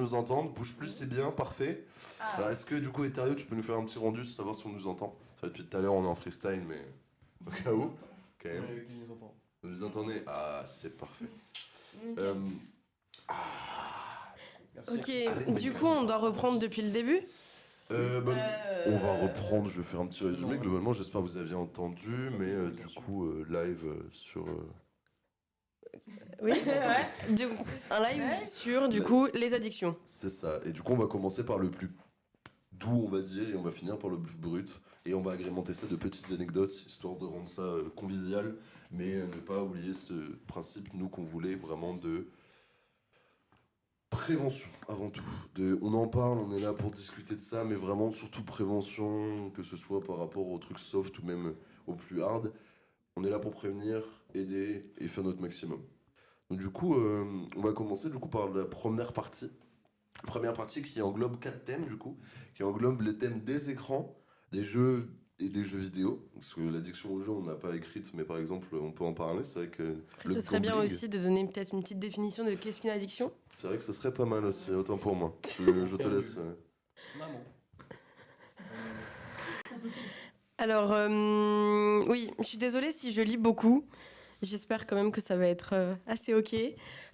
nous entendent. Bouge plus, c'est bien, parfait. Alors, est-ce que du coup, Etherio, tu peux nous faire un petit rendu, savoir si on nous entend? Ça va depuis tout à l'heure, on est en freestyle, mais au cas où, quand même. Oui, ils nous entendent. Vous nous entendez? Ah, c'est parfait. Merci. Ok, du coup, on doit reprendre depuis le début. On va reprendre, je vais faire un petit résumé. Globalement, j'espère que vous aviez entendu, mais du coup, live sur. Oui, un live sur, du coup, les addictions. C'est ça. Et du coup, on va commencer par le plus doux, on va dire, et on va finir par le plus brut. Et on va agrémenter ça de petites anecdotes, histoire de rendre ça convivial, mais ne pas oublier ce principe, nous, qu'on voulait vraiment de prévention, avant tout. On en parle, on est là pour discuter de ça, mais vraiment, surtout prévention, que ce soit par rapport aux trucs soft ou même aux plus hard. On est là pour prévenir, aider et faire notre maximum. Donc du coup, on va commencer du coup par la première partie. Première partie qui englobe 4 thèmes du coup, qui englobe les thèmes des écrans, des jeux et des jeux vidéo. Parce que l'addiction aux jeux, on n'a pas écrite, mais par exemple, on peut en parler. C'est vrai que Ce serait bien aussi de donner peut-être une petite définition de qu'est-ce qu'une addiction. C'est vrai que ce serait pas mal aussi, autant pour moi. Je te laisse. Maman. Alors, oui, je suis désolée si je lis beaucoup. J'espère quand même que ça va être assez ok.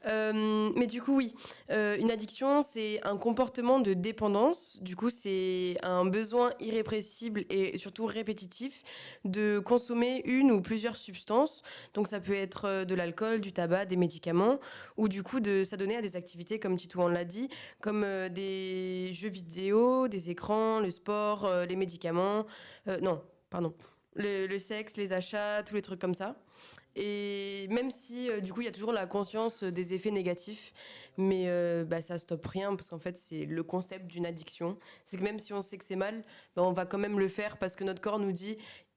Mais du coup, oui, une addiction, c'est un comportement de dépendance. Du coup, c'est un besoin irrépressible et surtout répétitif de consommer une ou plusieurs substances. Donc, ça peut être de l'alcool, du tabac, des médicaments, ou du coup de s'adonner à des activités, comme Titouan l'a dit, comme des jeux vidéo, des écrans, le sport, les médicaments. Non, pardon. Le sexe, les achats, tous les trucs comme ça. Et même si, du coup, il y a toujours la conscience des effets négatifs, mais ça stoppe rien, parce qu'en fait, c'est le concept d'une addiction. C'est que même si on sait que c'est mal, on va quand même le faire parce que notre corps nous dit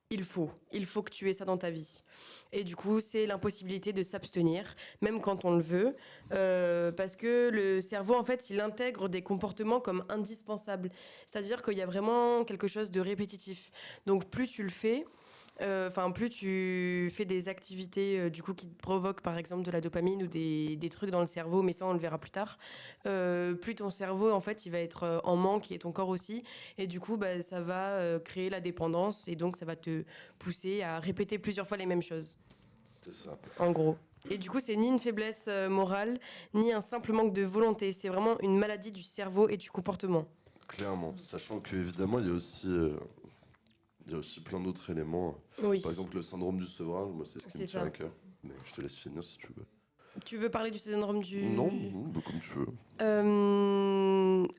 il faut que tu aies ça dans ta vie. Et du coup, c'est l'impossibilité de s'abstenir, même quand on le veut, parce que le cerveau, en fait, il intègre des comportements comme indispensables. C'est-à-dire qu'il y a vraiment quelque chose de répétitif. Donc, plus tu le fais, plus tu fais des activités du coup qui te provoquent par exemple de la dopamine ou des trucs dans le cerveau, mais ça on le verra plus tard, plus ton cerveau en fait il va être en manque et ton corps aussi, et du coup ça va créer la dépendance et donc ça va te pousser à répéter plusieurs fois les mêmes choses. C'est ça. En gros. Et du coup, c'est ni une faiblesse morale, ni un simple manque de volonté. C'est vraiment une maladie du cerveau et du comportement. Clairement, sachant qu'évidemment, il y a aussi plein d'autres éléments. Oui. Par exemple, le syndrome du sevrage, moi, c'est ce qui me tient ça. à cœur. Mais je te laisse finir si tu veux. Tu veux parler du syndrome du... Non, comme tu veux.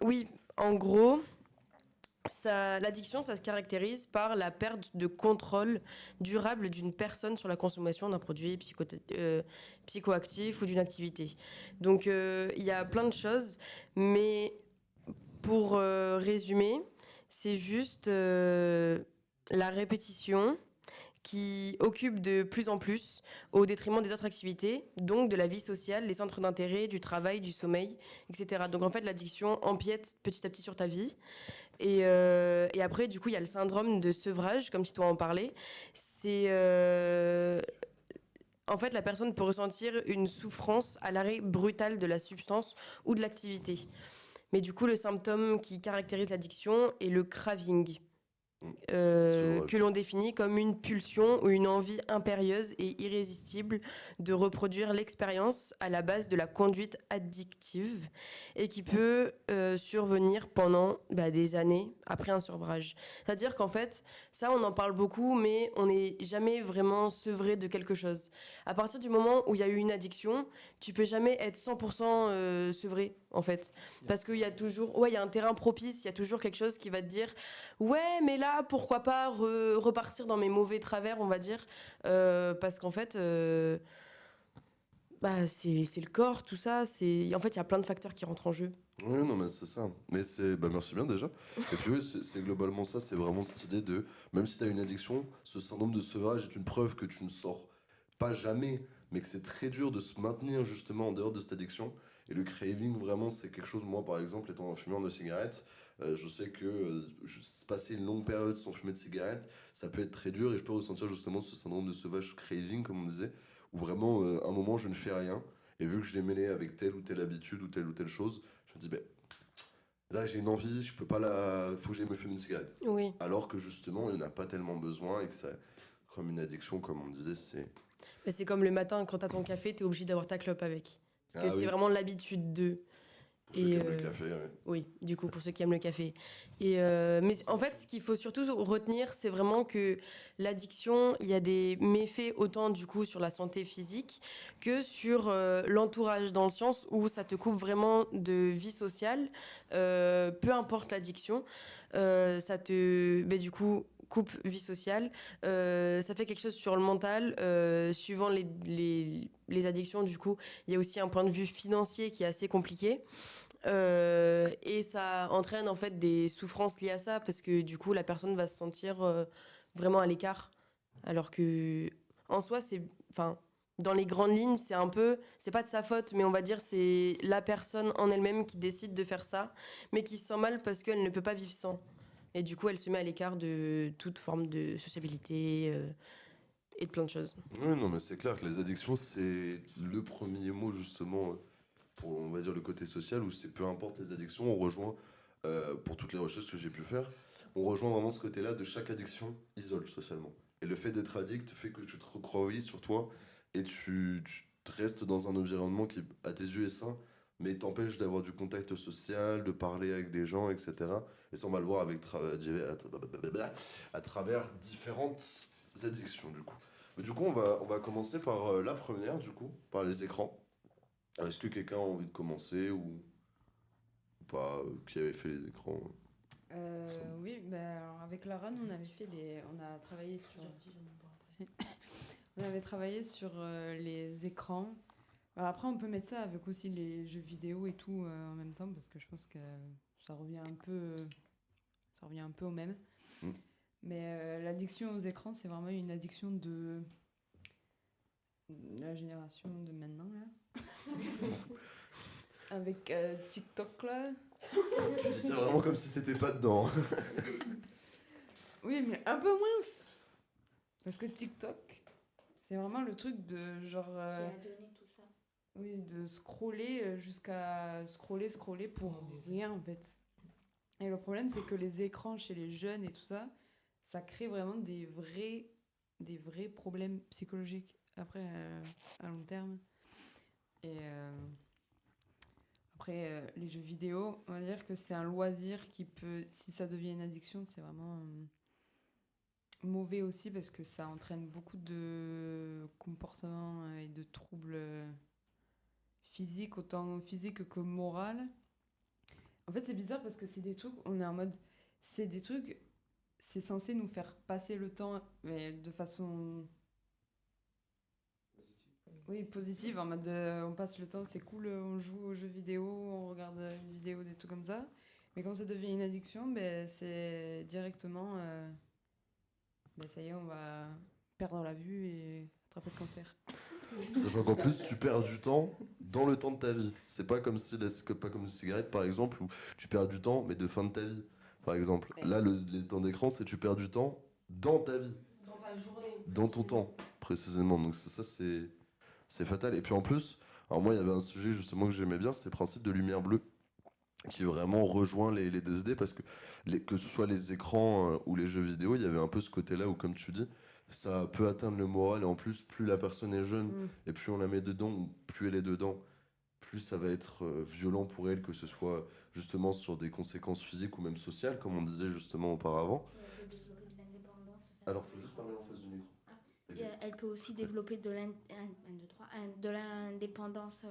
Oui, en gros, l'addiction, ça se caractérise par la perte de contrôle durable d'une personne sur la consommation d'un produit psychoactif ou d'une activité. Donc, il y a plein de choses, mais pour résumer, c'est juste la répétition qui occupe de plus en plus au détriment des autres activités, donc de la vie sociale, les centres d'intérêt, du travail, du sommeil, etc. Donc en fait, l'addiction empiète petit à petit sur ta vie. Et après, du coup, il y a le syndrome de sevrage, comme si toi en parlais. C'est... En fait, la personne peut ressentir une souffrance à l'arrêt brutal de la substance ou de l'activité. Mais du coup, le symptôme qui caractérise l'addiction est le craving. Que l'on définit comme une pulsion ou une envie impérieuse et irrésistible de reproduire l'expérience à la base de la conduite addictive et qui peut survenir pendant des années après un sevrage. C'est-à-dire qu'en fait, ça on en parle beaucoup, mais on n'est jamais vraiment sevré de quelque chose. À partir du moment où il y a eu une addiction, tu peux jamais être 100% sevré en fait. Parce qu'il y a toujours, il y a un terrain propice, il y a toujours quelque chose qui va te dire ouais, mais là, pourquoi pas repartir dans mes mauvais travers, on va dire. Parce qu'en fait, c'est le corps, tout ça. En fait, il y a plein de facteurs qui rentrent en jeu. Oui, non, mais c'est ça. Mais merci bien déjà. Et puis oui, c'est globalement ça, c'est vraiment cette idée de, même si tu as une addiction, ce syndrome de sevrage est une preuve que tu ne sors pas jamais, mais que c'est très dur de se maintenir justement en dehors de cette addiction. Et le craving, vraiment, c'est quelque chose, moi par exemple, étant un fumeur de cigarettes, je sais que passer une longue période sans fumer de cigarettes, ça peut être très dur et je peux ressentir justement ce syndrome de sevrage craving, comme on disait, où vraiment, un moment, je ne fais rien. Et vu que je l'ai mêlé avec telle ou telle habitude ou telle chose, je me dis, Là, j'ai une envie, je peux pas faut que j'aille me fumer une cigarette. Oui. Alors que justement, il n'y en a pas tellement besoin et que ça, comme une addiction, comme on disait, c'est. Mais c'est comme le matin, quand t'as ton café, t'es obligé d'avoir ta clope avec. Parce que Ah c'est oui, vraiment l'habitude de. pour ceux qui Et aiment le café, ouais. oui, du coup, pour ceux qui aiment le café. Mais en fait, ce qu'il faut surtout retenir, c'est vraiment que l'addiction, il y a des méfaits autant du coup sur la santé physique que sur l'entourage, dans le sens où ça te coupe vraiment de vie sociale, peu importe l'addiction, ça te, du coup, coupe vie sociale, ça fait quelque chose sur le mental, suivant les addictions, du coup, il y a aussi un point de vue financier qui est assez compliqué. Et ça entraîne en fait des souffrances liées à ça parce que du coup la personne va se sentir vraiment à l'écart alors que en soi c'est enfin dans les grandes lignes c'est pas de sa faute mais on va dire c'est la personne en elle-même qui décide de faire ça mais qui se sent mal parce qu'elle ne peut pas vivre sans et du coup elle se met à l'écart de toute forme de sociabilité et de plein de choses. Oui, non, mais c'est clair que les addictions, c'est le premier mot, justement, pour, on va dire, le côté social, où c'est peu importe les addictions, on rejoint, pour toutes les recherches que j'ai pu faire, on rejoint vraiment ce côté-là de chaque addiction isole socialement. Et le fait d'être addict fait que tu te recroquevilles sur toi et tu te restes dans un environnement qui, à tes yeux, est sain, mais t'empêche d'avoir du contact social, de parler avec des gens, etc. Et ça, on va le voir avec à travers différentes addictions, du coup. Mais du coup, on va commencer par la première, du coup, par les écrans. Est-ce que quelqu'un a envie de commencer ou pas, qui avait fait les écrans Oui, bah, alors avec Lara, nous, on a travaillé sur, on avait travaillé sur les écrans. Alors après, on peut mettre ça avec aussi les jeux vidéo et tout en même temps parce que je pense que ça revient un peu au même. Mm. Mais l'addiction aux écrans, c'est vraiment une addiction de la génération de maintenant là. Avec TikTok là. Tu dis ça vraiment comme si t'étais pas dedans. Oui, mais un peu moins. Parce que TikTok, c'est vraiment le truc de genre. Qui a donné tout ça. Oui, de scroller jusqu'à scroller pour rien en fait. Et le problème, c'est que les écrans chez les jeunes et tout ça, ça crée vraiment des vrais problèmes psychologiques après à long terme. Et après, les jeux vidéo, on va dire que c'est un loisir qui peut, si ça devient une addiction, c'est vraiment mauvais aussi parce que ça entraîne beaucoup de comportements et de troubles physiques, autant physiques que moraux. En fait, c'est bizarre parce que c'est des trucs, on est en mode, c'est des trucs, c'est censé nous faire passer le temps, mais de façon, oui, positive, en mode, on passe le temps, c'est cool, on joue aux jeux vidéo, on regarde une vidéo, des trucs comme ça. Mais quand ça devient une addiction, ben, c'est directement, ben, ça y est, on va perdre la vue et attraper le cancer. Sachant qu'en plus, tu perds du temps dans le temps de ta vie. C'est pas comme si pas comme une cigarette, par exemple, où tu perds du temps, mais de fin de ta vie. Par exemple, là, les temps d'écran, c'est tu perds du temps dans ta vie. Dans ta journée. Dans ton temps, précisément. Donc ça, c'est fatal. Et puis en plus, alors moi, il y avait un sujet justement que j'aimais bien, c'était le principe de lumière bleue, qui vraiment rejoint les 2D, parce que que ce soit les écrans ou les jeux vidéo, il y avait un peu ce côté-là où, comme tu dis, ça peut atteindre le moral, et en plus, plus la personne est jeune, et plus on la met dedans, ou plus elle est dedans, plus ça va être violent pour elle, que ce soit justement sur des conséquences physiques ou même sociales, comme on disait justement auparavant. Elle peut développer de l'indépendance. Alors, faut juste parler en face du micro. Et elle peut aussi développer de l'indépendance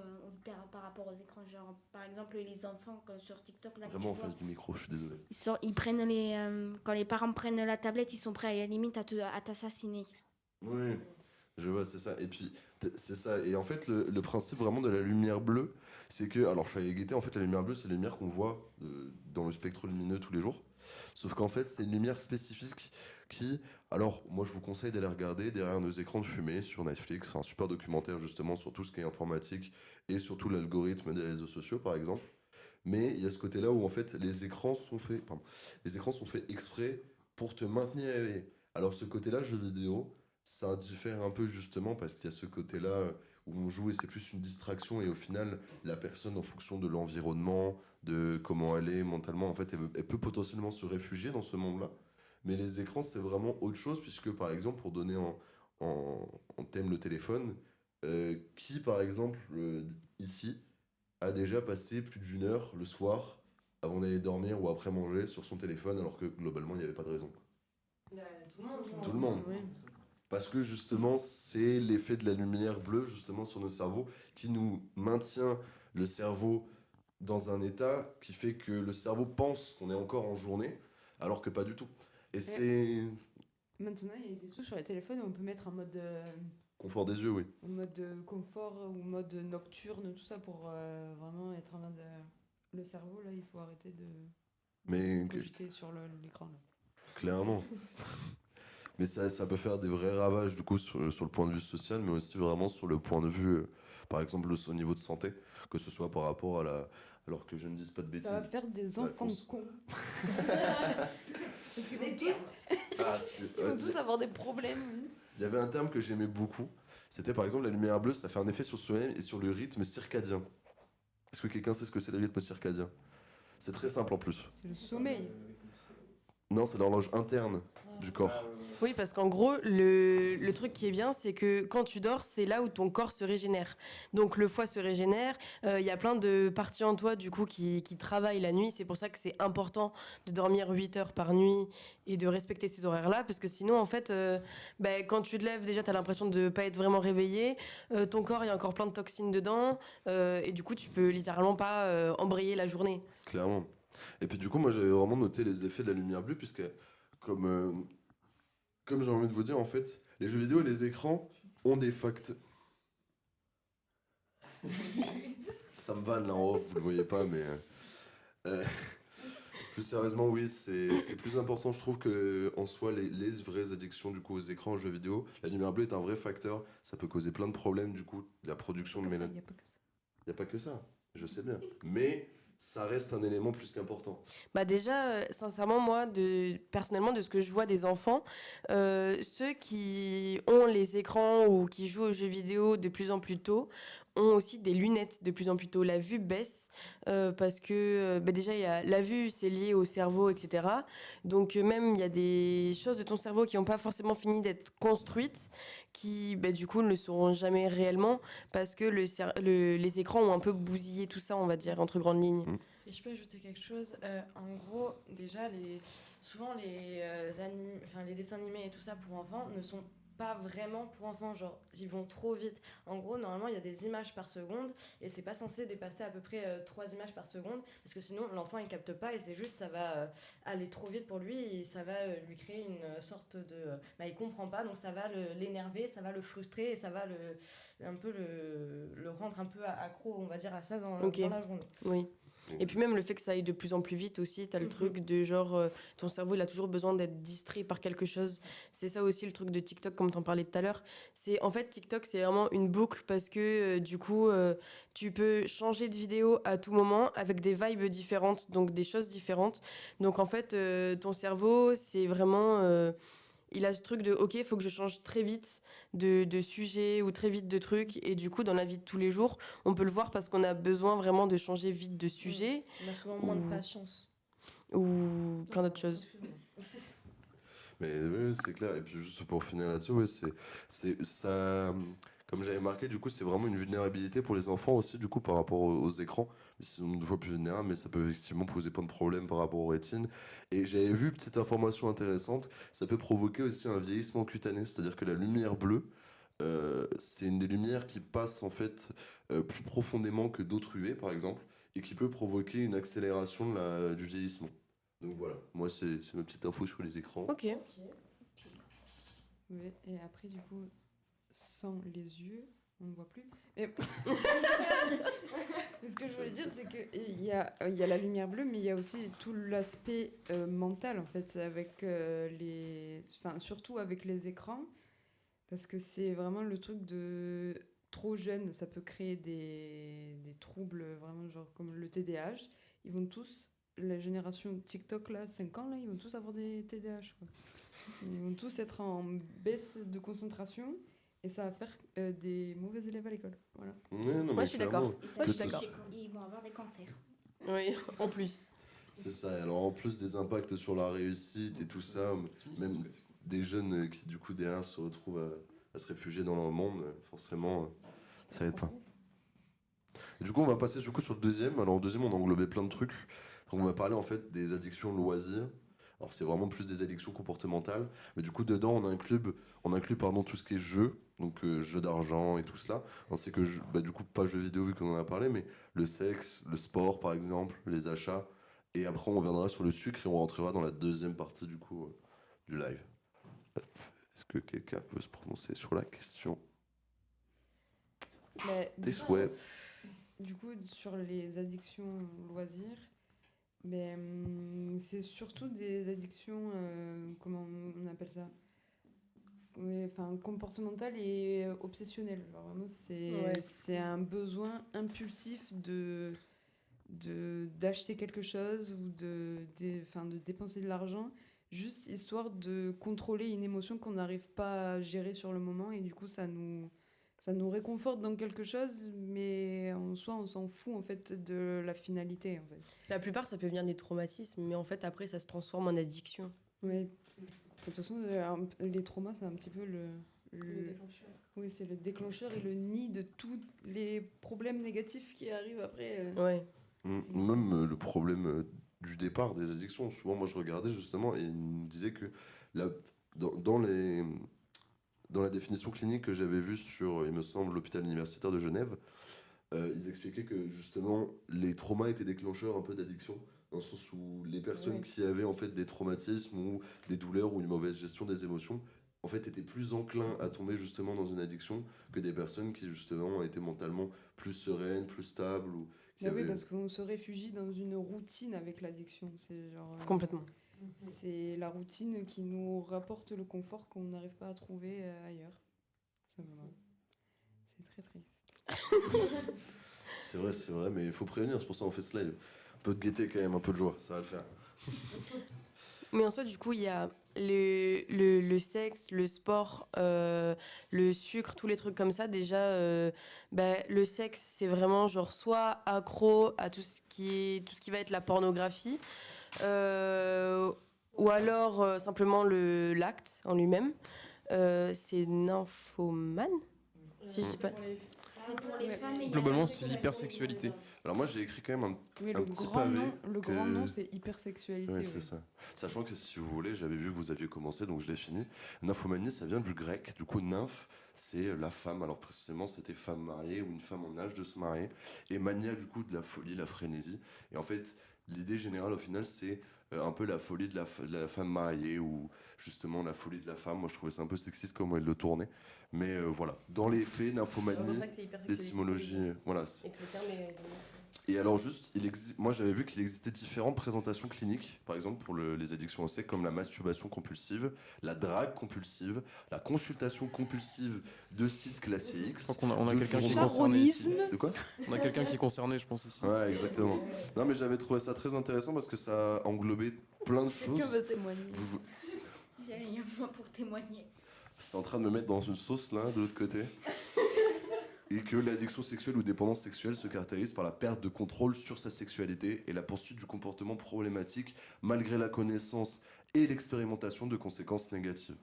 par rapport aux écrans. Genre, par exemple, les enfants sur TikTok, là, Vraiment en que tu vois, face du micro, je suis désolé. ils prennent quand les parents prennent la tablette, ils sont prêts à la limite à t'assassiner. Oui, je vois, c'est ça. Et puis, c'est ça. Et en fait, le principe vraiment de la lumière bleue, c'est que, alors je suis allé guetter, en fait, la lumière bleue, c'est la lumière qu'on voit dans le spectre lumineux tous les jours. Sauf qu'en fait, c'est une lumière spécifique qui, alors moi, je vous conseille d'aller regarder derrière nos écrans de fumée sur Netflix, un super documentaire justement sur tout ce qui est informatique et surtout l'algorithme des réseaux sociaux, par exemple. Mais il y a ce côté-là où en fait les écrans sont faits exprès pour te maintenir éveillé. Alors ce côté-là, jeux vidéo, ça diffère un peu justement parce qu'il y a ce côté-là où on joue et c'est plus une distraction et au final, la personne en fonction de l'environnement, de comment elle est mentalement. En fait, elle peut potentiellement se réfugier dans ce monde-là. Mais les écrans, c'est vraiment autre chose, puisque par exemple, pour donner en thème le téléphone, qui par exemple, ici, a déjà passé plus d'une heure le soir avant d'aller dormir ou après manger sur son téléphone, alors que globalement, il n'y avait pas de raison. Tout le monde. Oui. Parce que justement, c'est l'effet de la lumière bleue justement sur nos cerveaux qui nous maintient le cerveau dans un état qui fait que le cerveau pense qu'on est encore en journée, alors que pas du tout. Et c'est Maintenant, il y a des trucs sur les téléphones où on peut mettre confort des yeux, oui. en mode confort ou mode nocturne, tout ça pour vraiment être en mode. Le cerveau, là, il faut arrêter de Mais cogiter sur l'écran. Là. clairement. Mais ça peut faire des vrais ravages du coup sur le point de vue social, mais aussi vraiment sur le point de vue, par exemple, au niveau de santé, que ce soit par rapport à la... Alors que je ne dise pas de bêtises. Ça va faire des enfants cons. Parce qu'ils vont tous, Ah, ils vont tous avoir des problèmes. Oui. Il y avait un terme que j'aimais beaucoup. C'était par exemple la lumière bleue, ça fait un effet sur le sommeil et sur le rythme circadien. Est-ce que quelqu'un sait ce que c'est le rythme circadien? C'est très simple en plus. C'est le sommeil. Non, c'est l'horloge interne du corps. Oui, parce qu'en gros, le truc qui est bien, c'est que quand tu dors, c'est là où ton corps se régénère. Donc le foie se régénère, il y a plein de parties en toi, du coup, qui travaillent la nuit. C'est pour ça que c'est important de dormir 8 heures par nuit et de respecter ces horaires-là, parce que sinon, en fait, quand tu te lèves, déjà, tu as l'impression de ne pas être vraiment réveillé. Ton corps, il y a encore plein de toxines dedans, et du coup, tu peux littéralement pas embrayer la journée. Clairement. Et puis du coup, moi j'avais vraiment noté les effets de la lumière bleue, puisque comme j'ai envie de vous dire, en fait, les jeux vidéo et les écrans ont des facteurs. Ça me vanne là en off, vous le voyez pas, mais plus sérieusement, oui, c'est plus important, je trouve, que en soi les vraies addictions du coup aux écrans, aux jeux vidéo. La lumière bleue est un vrai facteur, ça peut causer plein de problèmes du coup, la production de Il mélanine. n'y a pas que ça. Il n'y a pas que ça, je sais bien. Mais ça reste un élément plus qu'important. Bah déjà, sincèrement, moi, personnellement, de ce que je vois des enfants, ceux qui ont les écrans ou qui jouent aux jeux vidéo de plus en plus tôt ont aussi des lunettes de plus en plus tôt. La vue baisse parce que déjà, il y a, la vue, c'est lié au cerveau, etc. Donc même, il y a des choses de ton cerveau qui n'ont pas forcément fini d'être construites, qui, du coup, ne le seront jamais réellement parce que les écrans ont un peu bousillé tout ça, on va dire, entre grandes lignes. Et je peux ajouter quelque chose. En gros, déjà, souvent les dessins animés et tout ça pour enfants ne sont pas vraiment pour enfants. Genre, ils vont trop vite. En gros, normalement, il y a des images par seconde et c'est pas censé dépasser à peu près 3 images par seconde parce que sinon, l'enfant il capte pas et c'est juste ça va aller trop vite pour lui et ça va lui créer une sorte de. Il comprend pas donc ça va l'énerver, ça va le frustrer et ça va le rendre un peu accro, on va dire, à ça dans la journée. Oui. Et puis même le fait que ça aille de plus en plus vite aussi, t'as le truc de genre, ton cerveau il a toujours besoin d'être distrait par quelque chose. C'est ça aussi le truc de TikTok, comme t'en parlais tout à l'heure. En fait, TikTok c'est vraiment une boucle parce que du coup, tu peux changer de vidéo à tout moment avec des vibes différentes, donc des choses différentes. Donc en fait, ton cerveau c'est vraiment... il a ce truc de ok, il faut que je change très vite de sujet ou très vite de trucs. Et du coup, dans la vie de tous les jours, on peut le voir parce qu'on a besoin vraiment de changer vite de sujet. On a souvent moins de patience. Ou plein d'autres choses. Mais oui, c'est clair. Et puis juste pour finir là-dessus, oui, c'est ça. Comme j'avais marqué, du coup, c'est vraiment une vulnérabilité pour les enfants aussi, du coup, par rapport aux écrans. Ils sont une fois plus vulnérables, mais ça peut effectivement poser plein de problèmes par rapport aux rétines. Et j'avais vu, petite information intéressante, ça peut provoquer aussi un vieillissement cutané, c'est-à-dire que la lumière bleue, c'est une des lumières qui passe en fait plus profondément que d'autres UV, par exemple, et qui peut provoquer une accélération du vieillissement. Donc voilà, moi c'est ma petite info sur les écrans. Ok. Ouais, et après, du coup, sans les yeux, on ne voit plus. Mais... ce que je voulais dire, c'est qu'il y a la lumière bleue, mais il y a aussi tout l'aspect mental, en fait, avec surtout avec les écrans, parce que c'est vraiment le truc de trop jeune, ça peut créer des troubles, vraiment, genre comme le TDAH. Ils vont tous, la génération TikTok, là, 5 ans, là, ils vont tous avoir des TDAH, quoi. Ils vont tous être en baisse de concentration. Et ça va faire des mauvais élèves à l'école. Voilà. Ouais, non, Moi, mais je suis clairement. d'accord. Moi, je suis d'accord. Ils vont avoir des cancers. Oui, en plus. C'est ça. Alors en plus des impacts sur la réussite et tout ça, même des jeunes qui du coup derrière se retrouvent à se réfugier dans leur monde, forcément, ça aide pas. Et du coup, on va passer du coup sur le deuxième. Alors, au deuxième, on a englobé plein de trucs. On va parler en fait des addictions loisirs. Alors, c'est vraiment plus des addictions comportementales. Mais du coup, dedans, on inclut pardon, tout ce qui est jeu, donc jeux d'argent et tout cela. Ainsi que, du coup, pas jeux vidéo vu qu'on en a parlé, mais le sexe, le sport par exemple, les achats. Et après, on reviendra sur le sucre et on rentrera dans la deuxième partie du coup du live. Est-ce que quelqu'un peut se prononcer sur la question? Mais Tes souhaits. du coup, sur les addictions loisirs, mais c'est surtout des addictions, comment on appelle ça? Oui, enfin, comportementales et obsessionnelles. Genre, vraiment, Ouais. c'est un besoin impulsif d'acheter quelque chose ou enfin, de dépenser de l'argent, juste histoire de contrôler une émotion qu'on n'arrive pas à gérer sur le moment. Et du coup, ça nous réconforte dans quelque chose, mais en soi, on s'en fout en fait de la finalité. En fait. La plupart, ça peut venir des traumatismes, mais en fait, après, ça se transforme en addiction. Ouais. De toute façon, les traumas, c'est un petit peu oui, c'est le déclencheur et le nid de tous les problèmes négatifs qui arrivent après. Ouais. Même le problème du départ des addictions. Souvent, moi, je regardais justement et il me disait que la, dans la définition clinique que j'avais vue sur, il me semble, l'hôpital universitaire de Genève, ils expliquaient que justement les traumas étaient déclencheurs un peu d'addiction, dans le sens où les personnes Ouais. qui avaient en fait des traumatismes ou des douleurs ou une mauvaise gestion des émotions, en fait étaient plus enclins à tomber justement dans une addiction que des personnes qui justement étaient mentalement plus sereines, plus stables ou qui Bah oui, avaient... parce qu'on se réfugie dans une routine avec l'addiction. C'est genre, Complètement. c'est la routine qui nous rapporte le confort qu'on n'arrive pas à trouver ailleurs. Simplement. C'est très triste. C'est vrai, mais il faut prévenir, c'est pour ça qu'on fait ce live. Un peu de gaieté quand même, un peu de joie, ça va le faire. Mais en soi, du coup, il y a le sexe, le sport, le sucre, tous les trucs comme ça. Déjà, le sexe, c'est vraiment genre soit accro à tout ce qui va être la pornographie, ou alors simplement l'acte en lui-même. C'est nymphomane, si je dis pas. C'est pour les Ouais. femmes et Globalement, c'est l'hypersexualité. Alors moi j'ai écrit quand même Oui, un le petit grand pavé nom, le que- grand nom, c'est hypersexualité. Oui, oui. c'est ça. Sachant que si vous voulez, j'avais vu que vous aviez commencé, donc je l'ai fini. Nymphomanie, ça vient du grec. Du coup, nymphe, c'est la femme. Alors précisément, c'était femme mariée ou une femme en âge de se marier. Et mania, du coup, de la folie, la frénésie. Et en fait, l'idée générale, au final, c'est un peu la folie de la femme mariée ou justement la folie de la femme. Moi, je trouvais ça un peu sexiste comment il le tournait. Mais voilà, dans les faits, C'est pour nymphomanie, ça que c'est hypersexualité. l'étymologie, voilà. Et que le terme est... Et alors juste, moi j'avais vu qu'il existait différentes présentations cliniques, par exemple pour les addictions au sexe, comme la masturbation compulsive, la drague compulsive, la consultation compulsive de sites classés Je X. crois qu'on a de quelqu'un qui est journaux- concerné ici. Charonisme. De quoi? On a quelqu'un qui est concerné, je pense, ici. Ouais, exactement. Non mais j'avais trouvé ça très intéressant parce que ça englobait plein de choses. Quelqu'un veut témoigner. J'ai rien moi pour témoigner. C'est en train de me mettre dans une sauce là, de l'autre côté. Et que l'addiction sexuelle ou dépendance sexuelle se caractérise par la perte de contrôle sur sa sexualité et la poursuite du comportement problématique malgré la connaissance et l'expérimentation de conséquences négatives.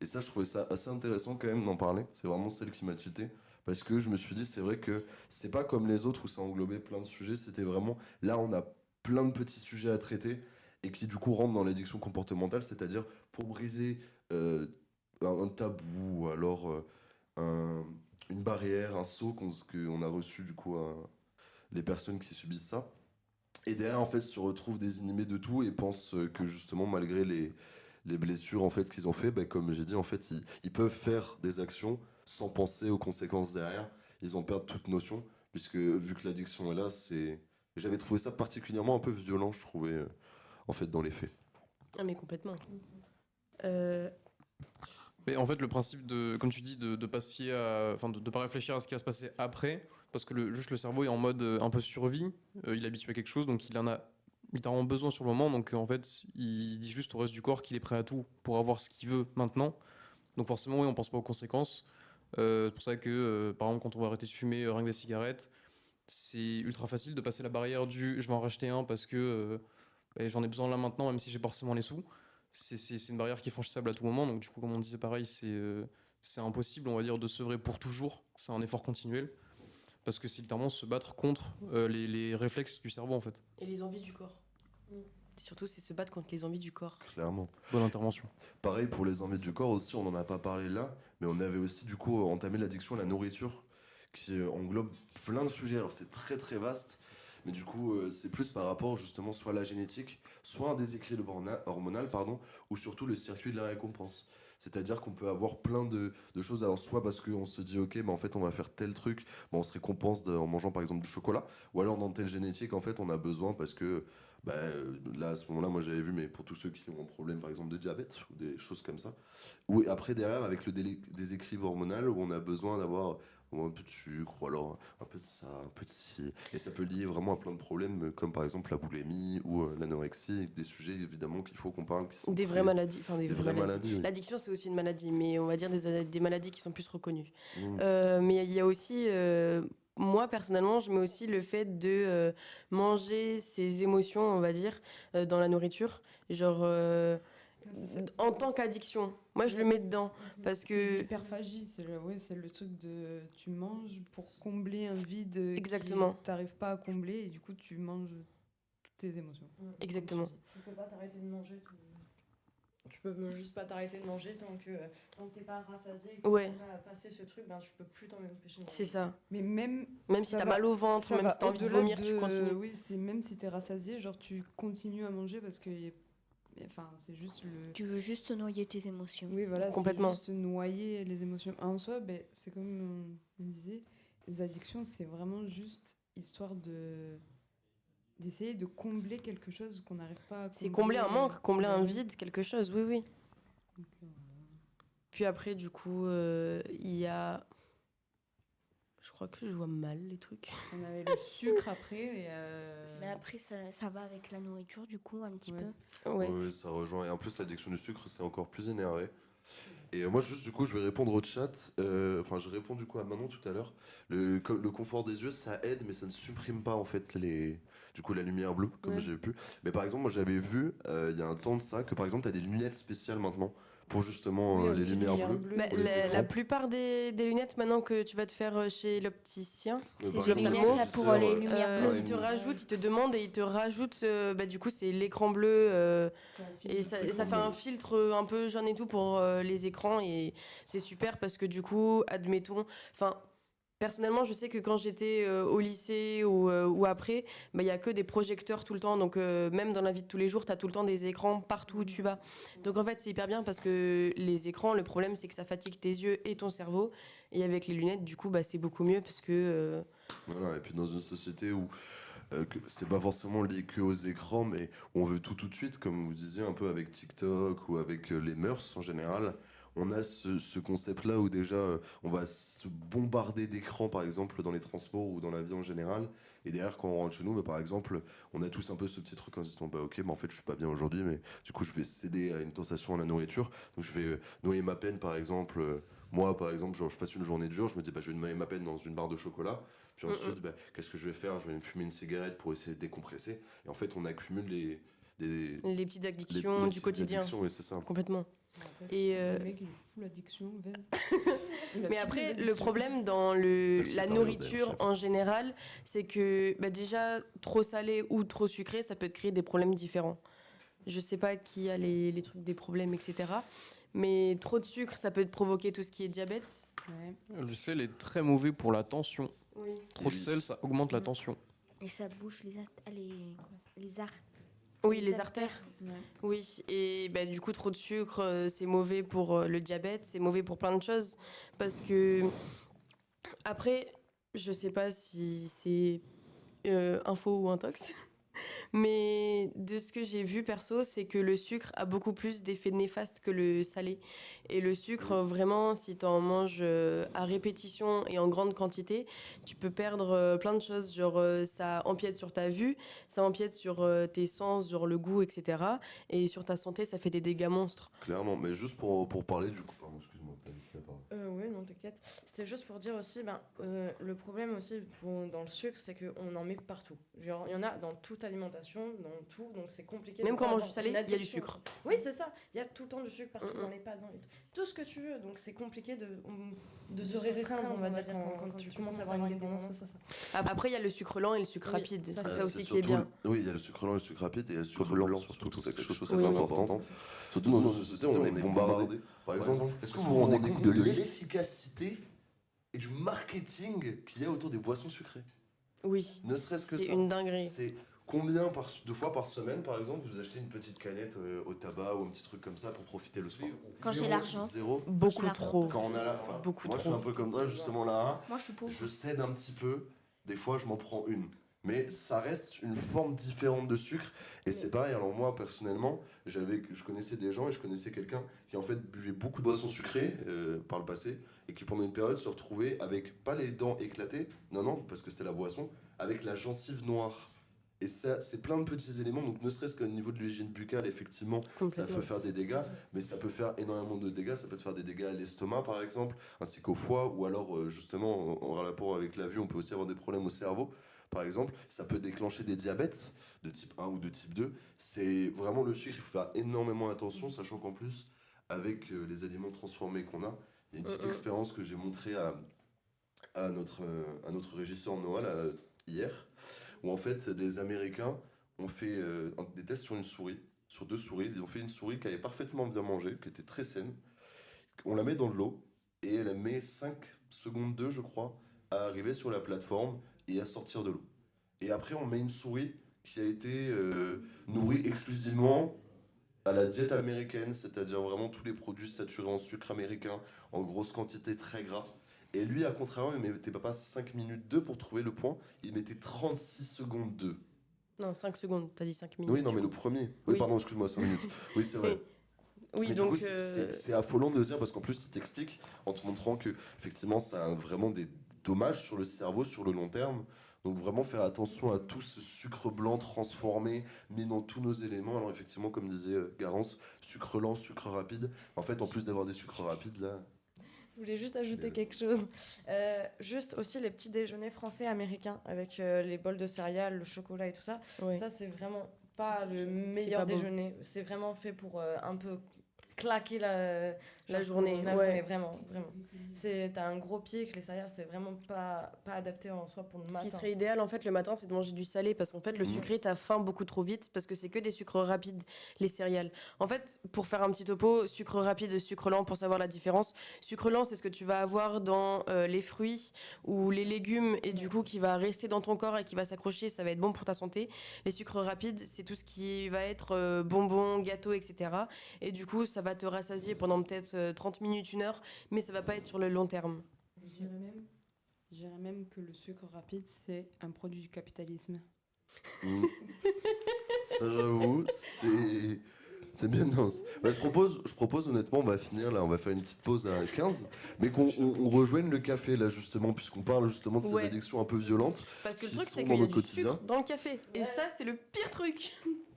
Et ça, je trouvais ça assez intéressant quand même d'en parler. C'est vraiment celle qui m'a tilté. Parce que je me suis dit, c'est vrai que c'est pas comme les autres où ça englobait plein de sujets. C'était vraiment, là, on a plein de petits sujets à traiter et qui du coup rentrent dans l'addiction comportementale, c'est-à-dire pour briser un tabou ou alors une barrière, un sceau qu'on a reçu du coup à les personnes qui subissent ça. Et derrière, en fait, se retrouvent désinhibés de tout et pensent que justement, malgré les blessures en fait qu'ils ont fait, comme j'ai dit, en fait, ils peuvent faire des actions sans penser aux conséquences derrière. Ils en perdent toute notion, puisque vu que l'addiction est là, c'est... J'avais trouvé ça particulièrement un peu violent, je trouvais, en fait, dans les faits. Ah mais complètement. Mais en fait, le principe de, comme tu dis, de pas se fier enfin, de pas réfléchir à ce qui va se passer après, parce que juste le cerveau est en mode un peu survie, il est habitué à quelque chose, donc il en a littéralement besoin sur le moment, donc en fait, il dit juste au reste du corps qu'il est prêt à tout pour avoir ce qu'il veut maintenant. Donc forcément, oui, on pense pas aux conséquences. C'est pour ça que, par exemple, quand on va arrêter de fumer rien que des cigarettes, c'est ultra facile de passer la barrière du je vais en racheter un parce que j'en ai besoin là maintenant, même si j'ai pas forcément les sous. C'est une barrière qui est franchissable à tout moment. Donc, du coup, comme on disait pareil, c'est impossible, on va dire, de sevrer pour toujours. C'est un effort continuel. Parce que c'est littéralement se battre contre les réflexes du cerveau, en fait. Et les envies du corps. Surtout, c'est se battre contre les envies du corps. Clairement. Bonne intervention. Pareil pour les envies du corps aussi, on n'en a pas parlé là, mais on avait aussi du coup entamé l'addiction à la nourriture, qui englobe plein de sujets. Alors c'est très très vaste, mais du coup c'est plus par rapport justement soit à la génétique, soit un déséquilibre hormonal, pardon, ou surtout le circuit de la récompense. C'est-à-dire qu'on peut avoir plein de choses, alors soit parce qu'on se dit ok, bah en fait on va faire tel truc, bah on se récompense en mangeant par exemple du chocolat, ou alors dans telle génétique en fait on a besoin parce que bah, là à ce moment-là moi j'avais vu, mais pour tous ceux qui ont un problème par exemple de diabète ou des choses comme ça, ou après derrière avec le déséquilibre hormonal où on a besoin d'avoir un peu de sucre ou alors un peu de ça, un peu de ci, et ça peut lier vraiment à plein de problèmes comme par exemple la boulimie ou l'anorexie, des sujets évidemment qu'il faut qu'on parle, qui sont Des très- vraies maladies. Enfin, des des vraies vraies maladies. maladies, oui. L'addiction, c'est aussi une maladie, mais on va dire des maladies qui sont plus reconnues. Mmh. Mais il y a aussi, moi personnellement, je mets aussi le fait de manger ses émotions, on va dire, dans la nourriture. Genre, en tant qu'addiction. Moi, je le mets dedans. Parce C'est que. l'hyperphagie, c'est le truc de tu manges pour combler un vide Exactement. que t'arrives pas à combler et du coup tu manges toutes tes émotions. Exactement. Tu peux pas t'arrêter de manger. Tu peux juste pas t'arrêter de manger tant que t'es pas rassasié et que Ouais. t'as pas passé ce truc, ben tu peux plus t'en empêcher de manger. C'est ça. Mais même Même si ça t'as va- mal au ventre, ça même va si t'as envie de au-delà vomir, tu continues. Oui, c'est même si t'es rassasié, genre tu continues à manger parce que enfin c'est juste le Tu veux juste noyer tes émotions. oui voilà, Complètement. c'est juste noyer les émotions. En soi, ben, c'est comme on disait, les addictions, c'est vraiment juste histoire d'essayer de combler quelque chose qu'on n'arrive pas à C'est combler un manque, combler un Ouais. vide, quelque chose, oui, oui. Donc, Puis après, du coup, il y a. Je crois que je vois mal les trucs. on avait le sucre après et Mais après, ça va avec la nourriture, du coup, un petit Ouais. peu. Ouais. Ouais, ça rejoint. Et en plus, l'addiction du sucre, c'est encore plus énervé. Et moi, juste du coup, je vais répondre au chat. Enfin, je réponds du coup à Manon tout à l'heure. Le confort des yeux, ça aide, mais ça ne supprime pas en fait du coup, la lumière bleue, comme Ouais. j'ai pu. Mais par exemple, moi, j'avais vu il y a un temps de ça que par exemple, tu as des lunettes spéciales maintenant pour justement Oui, les lumières bleues. Bah, pour les la écrans. plupart des lunettes maintenant que tu vas te faire chez l'opticien, C'est par des exemple, lunettes les pour professeurs, les lumières bleues. ils te rajoutent, ils te demandent et ils te rajoutent, bah, du coup, c'est l'écran bleu. Et ça fait un filtre un peu jaune et tout pour les écrans et c'est super parce que du coup, admettons, enfin, personnellement, je sais que quand j'étais au lycée ou après, bah, il y a que des projecteurs tout le temps, donc même dans la vie de tous les jours, tu as tout le temps des écrans partout où tu vas. Donc en fait, c'est hyper bien parce que les écrans, le problème, c'est que ça fatigue tes yeux et ton cerveau. Et avec les lunettes, du coup, bah, c'est beaucoup mieux parce que Voilà, et puis dans une société où c'est pas forcément lié que aux écrans, mais on veut tout de suite, comme vous disiez, un peu avec TikTok ou avec les mœurs en général. On a ce concept-là où déjà on va se bombarder d'écrans, par exemple, dans les transports ou dans la vie en général. Et derrière, quand on rentre chez nous, bah, par exemple, on a tous un peu ce petit truc en se disant bah, ok, bah, en fait, je suis pas bien aujourd'hui, mais du coup, je vais céder à une tentation à la nourriture. Donc, je vais noyer ma peine, par exemple. Moi, par exemple, genre, je passe une journée dure, je me dis bah, je vais noyer ma peine dans une barre de chocolat. Puis ensuite, bah, qu'est-ce que je vais faire? Je vais me fumer une cigarette pour essayer de décompresser. Et en fait, on accumule les petites les addictions du petites quotidien, addictions, ouais, c'est ça. complètement. Et Et, le mec, il est fou l'addiction. Mais après, le problème dans Merci la par nourriture chef. en général, c'est que bah, déjà, trop salé ou trop sucré, ça peut te créer des problèmes différents. Je sais pas qui a les trucs des problèmes, etc. Mais trop de sucre, ça peut te provoquer tout ce qui est diabète. Le sel est très mauvais pour la tension. Oui. Trop de sel, ça augmente la tension. Et ça bouche les artères. Oui, les artères. Oui, et bah, du coup, trop de sucre, c'est mauvais pour le diabète, c'est mauvais pour plein de choses. Parce que, après, je sais pas si c'est info ou intox, mais de ce que j'ai vu perso, c'est que le sucre a beaucoup plus d'effets néfastes que le salé. Et le sucre, vraiment, si tu en manges à répétition et en grande quantité, tu peux perdre plein de choses. Genre, ça empiète sur ta vue, ça empiète sur tes sens, genre le goût, etc. Et sur ta santé, ça fait des dégâts monstres. Clairement, mais juste pour parler du coup. Pardon, excuse-moi, t'as dit la parole. Oui, non, non, t'inquiète. C'était juste pour dire aussi, le problème aussi dans le sucre, c'est qu'on en met partout. Genre, il y en a dans toute alimentation, dans tout, donc c'est compliqué. Même de quand on pas mange du avoir salé, une il y a du addiction. sucre. Oui, c'est ça. Il y a tout le temps du sucre partout, Mm, dans les pâtes, tout ce que tu veux. Donc c'est compliqué de se restreindre, on va dire, quand tu commences à avoir une dépendance. Ça. Après, il y a le sucre lent et le sucre Oui, rapide. ça, C'est c'est ça aussi C'est qui est surtout bien. oui, il y a le sucre lent et le sucre rapide, et il y a le sucre blanc surtout, c'est quelque chose de très Oui. important. Surtout dans nos sociétés, on est bombardé. Par exemple, est-ce que vous vous rendez compte de l'efficacité et du marketing qu'il y a autour des boissons sucrées? Oui, Ne serait-ce que c'est ça. une dinguerie. C'est deux fois par semaine, par exemple, vous achetez une petite canette au tabac ou un petit truc comme ça pour profiter le soir. Quand j'ai Zéro, l'argent. Zéro. Beaucoup J'ai la trop. Quand on a la faim. Beaucoup Moi, je suis trop. un peu comme toi, justement là. Moi, je suis pauvre. Je cède un petit peu. Des fois, je m'en prends une. Mais ça reste une forme différente de sucre. Et c'est pareil. Alors moi, personnellement, je connaissais des gens et je connaissais quelqu'un qui en fait buvait beaucoup de boissons sucrées par le passé et qui pendant une période se retrouvait avec pas les dents éclatées, non, parce que c'était la boisson, avec la gencive noire. Et ça, c'est plein de petits éléments. Donc ne serait-ce qu'au niveau de l'hygiène buccale, effectivement, ça Complètement. peut faire des dégâts, mais ça peut faire énormément de dégâts. Ça peut te faire des dégâts à l'estomac, par exemple, ainsi qu'au foie, ou alors, justement, en rapport avec la vue, on peut aussi avoir des problèmes au cerveau, par exemple. Ça peut déclencher des diabètes de type 1 ou de type 2. C'est vraiment le sucre, il faut faire énormément attention, sachant qu'en plus, avec les aliments transformés qu'on a, il y a une petite expérience que j'ai montrée à notre régisseur Noah là, hier, où en fait des Américains ont fait des tests sur une souris, sur 2 souris. Ils ont fait une souris qui avait parfaitement bien mangé, qui était très saine. On la met dans de l'eau et elle met 5 secondes 2, je crois, à arriver sur la plateforme et à sortir de l'eau. Et après, on met une souris qui a été nourrie exclusivement à la diète américaine, c'est-à-dire vraiment tous les produits saturés en sucre américain, en grosse quantité, très gras. Et lui, à contrario, il mettait pas 5 minutes 2 pour trouver le point, il mettait 36 secondes 2. Non, 5 secondes, t'as dit 5 minutes. Oui, non, mais le premier. Oui, Oui. pardon, excuse-moi, 5 minutes. Oui, c'est vrai. Oui, Mais donc. du coup, c'est affolant de le dire parce qu'en plus, il t'explique en te montrant que effectivement, ça a vraiment des dommages sur le cerveau sur le long terme. Donc vraiment faire attention à tout ce sucre blanc transformé, mis dans tous nos éléments. Alors effectivement, comme disait Garance, sucre lent, sucre rapide. En fait, en plus d'avoir des sucres rapides, là... Je voulais juste ajouter quelque chose. Juste aussi les petits déjeuners français américains avec les bols de céréales, le chocolat et tout ça. Ouais. Ça, c'est vraiment pas le meilleur pas bon. déjeuner. C'est vraiment fait pour un peu claquer la journée, La ouais. journée, vraiment, vraiment. T'as un gros pic, les céréales, c'est vraiment pas adapté en soi pour le Ce matin. qui serait idéal en fait le matin, c'est de manger du salé parce qu'en fait le sucré t'as faim beaucoup trop vite parce que c'est que des sucres rapides les céréales. En fait, pour faire un petit topo, sucre rapide, sucre lent pour savoir la différence. Sucre lent, c'est ce que tu vas avoir dans les fruits ou les légumes et du coup qui va rester dans ton corps et qui va s'accrocher, ça va être bon pour ta santé. Les sucres rapides, c'est tout ce qui va être bonbons, gâteaux, etc. Et du coup, ça va te rassasier pendant peut-être 30 minutes, 1 heure, mais ça va pas être sur le long terme. Je dirais même que le sucre rapide, c'est un produit du capitalisme. Ça, j'avoue, c'est bien dense. Bah, je propose honnêtement, on va finir là, on va faire une petite pause à 15, mais qu'on rejoigne le café là justement, puisqu'on parle justement de ces Ouais. addictions un peu violentes. Parce que le qui truc, sont c'est dans qu'il y a notre du quotidien. sucre dans le café. Et ça, c'est le pire truc.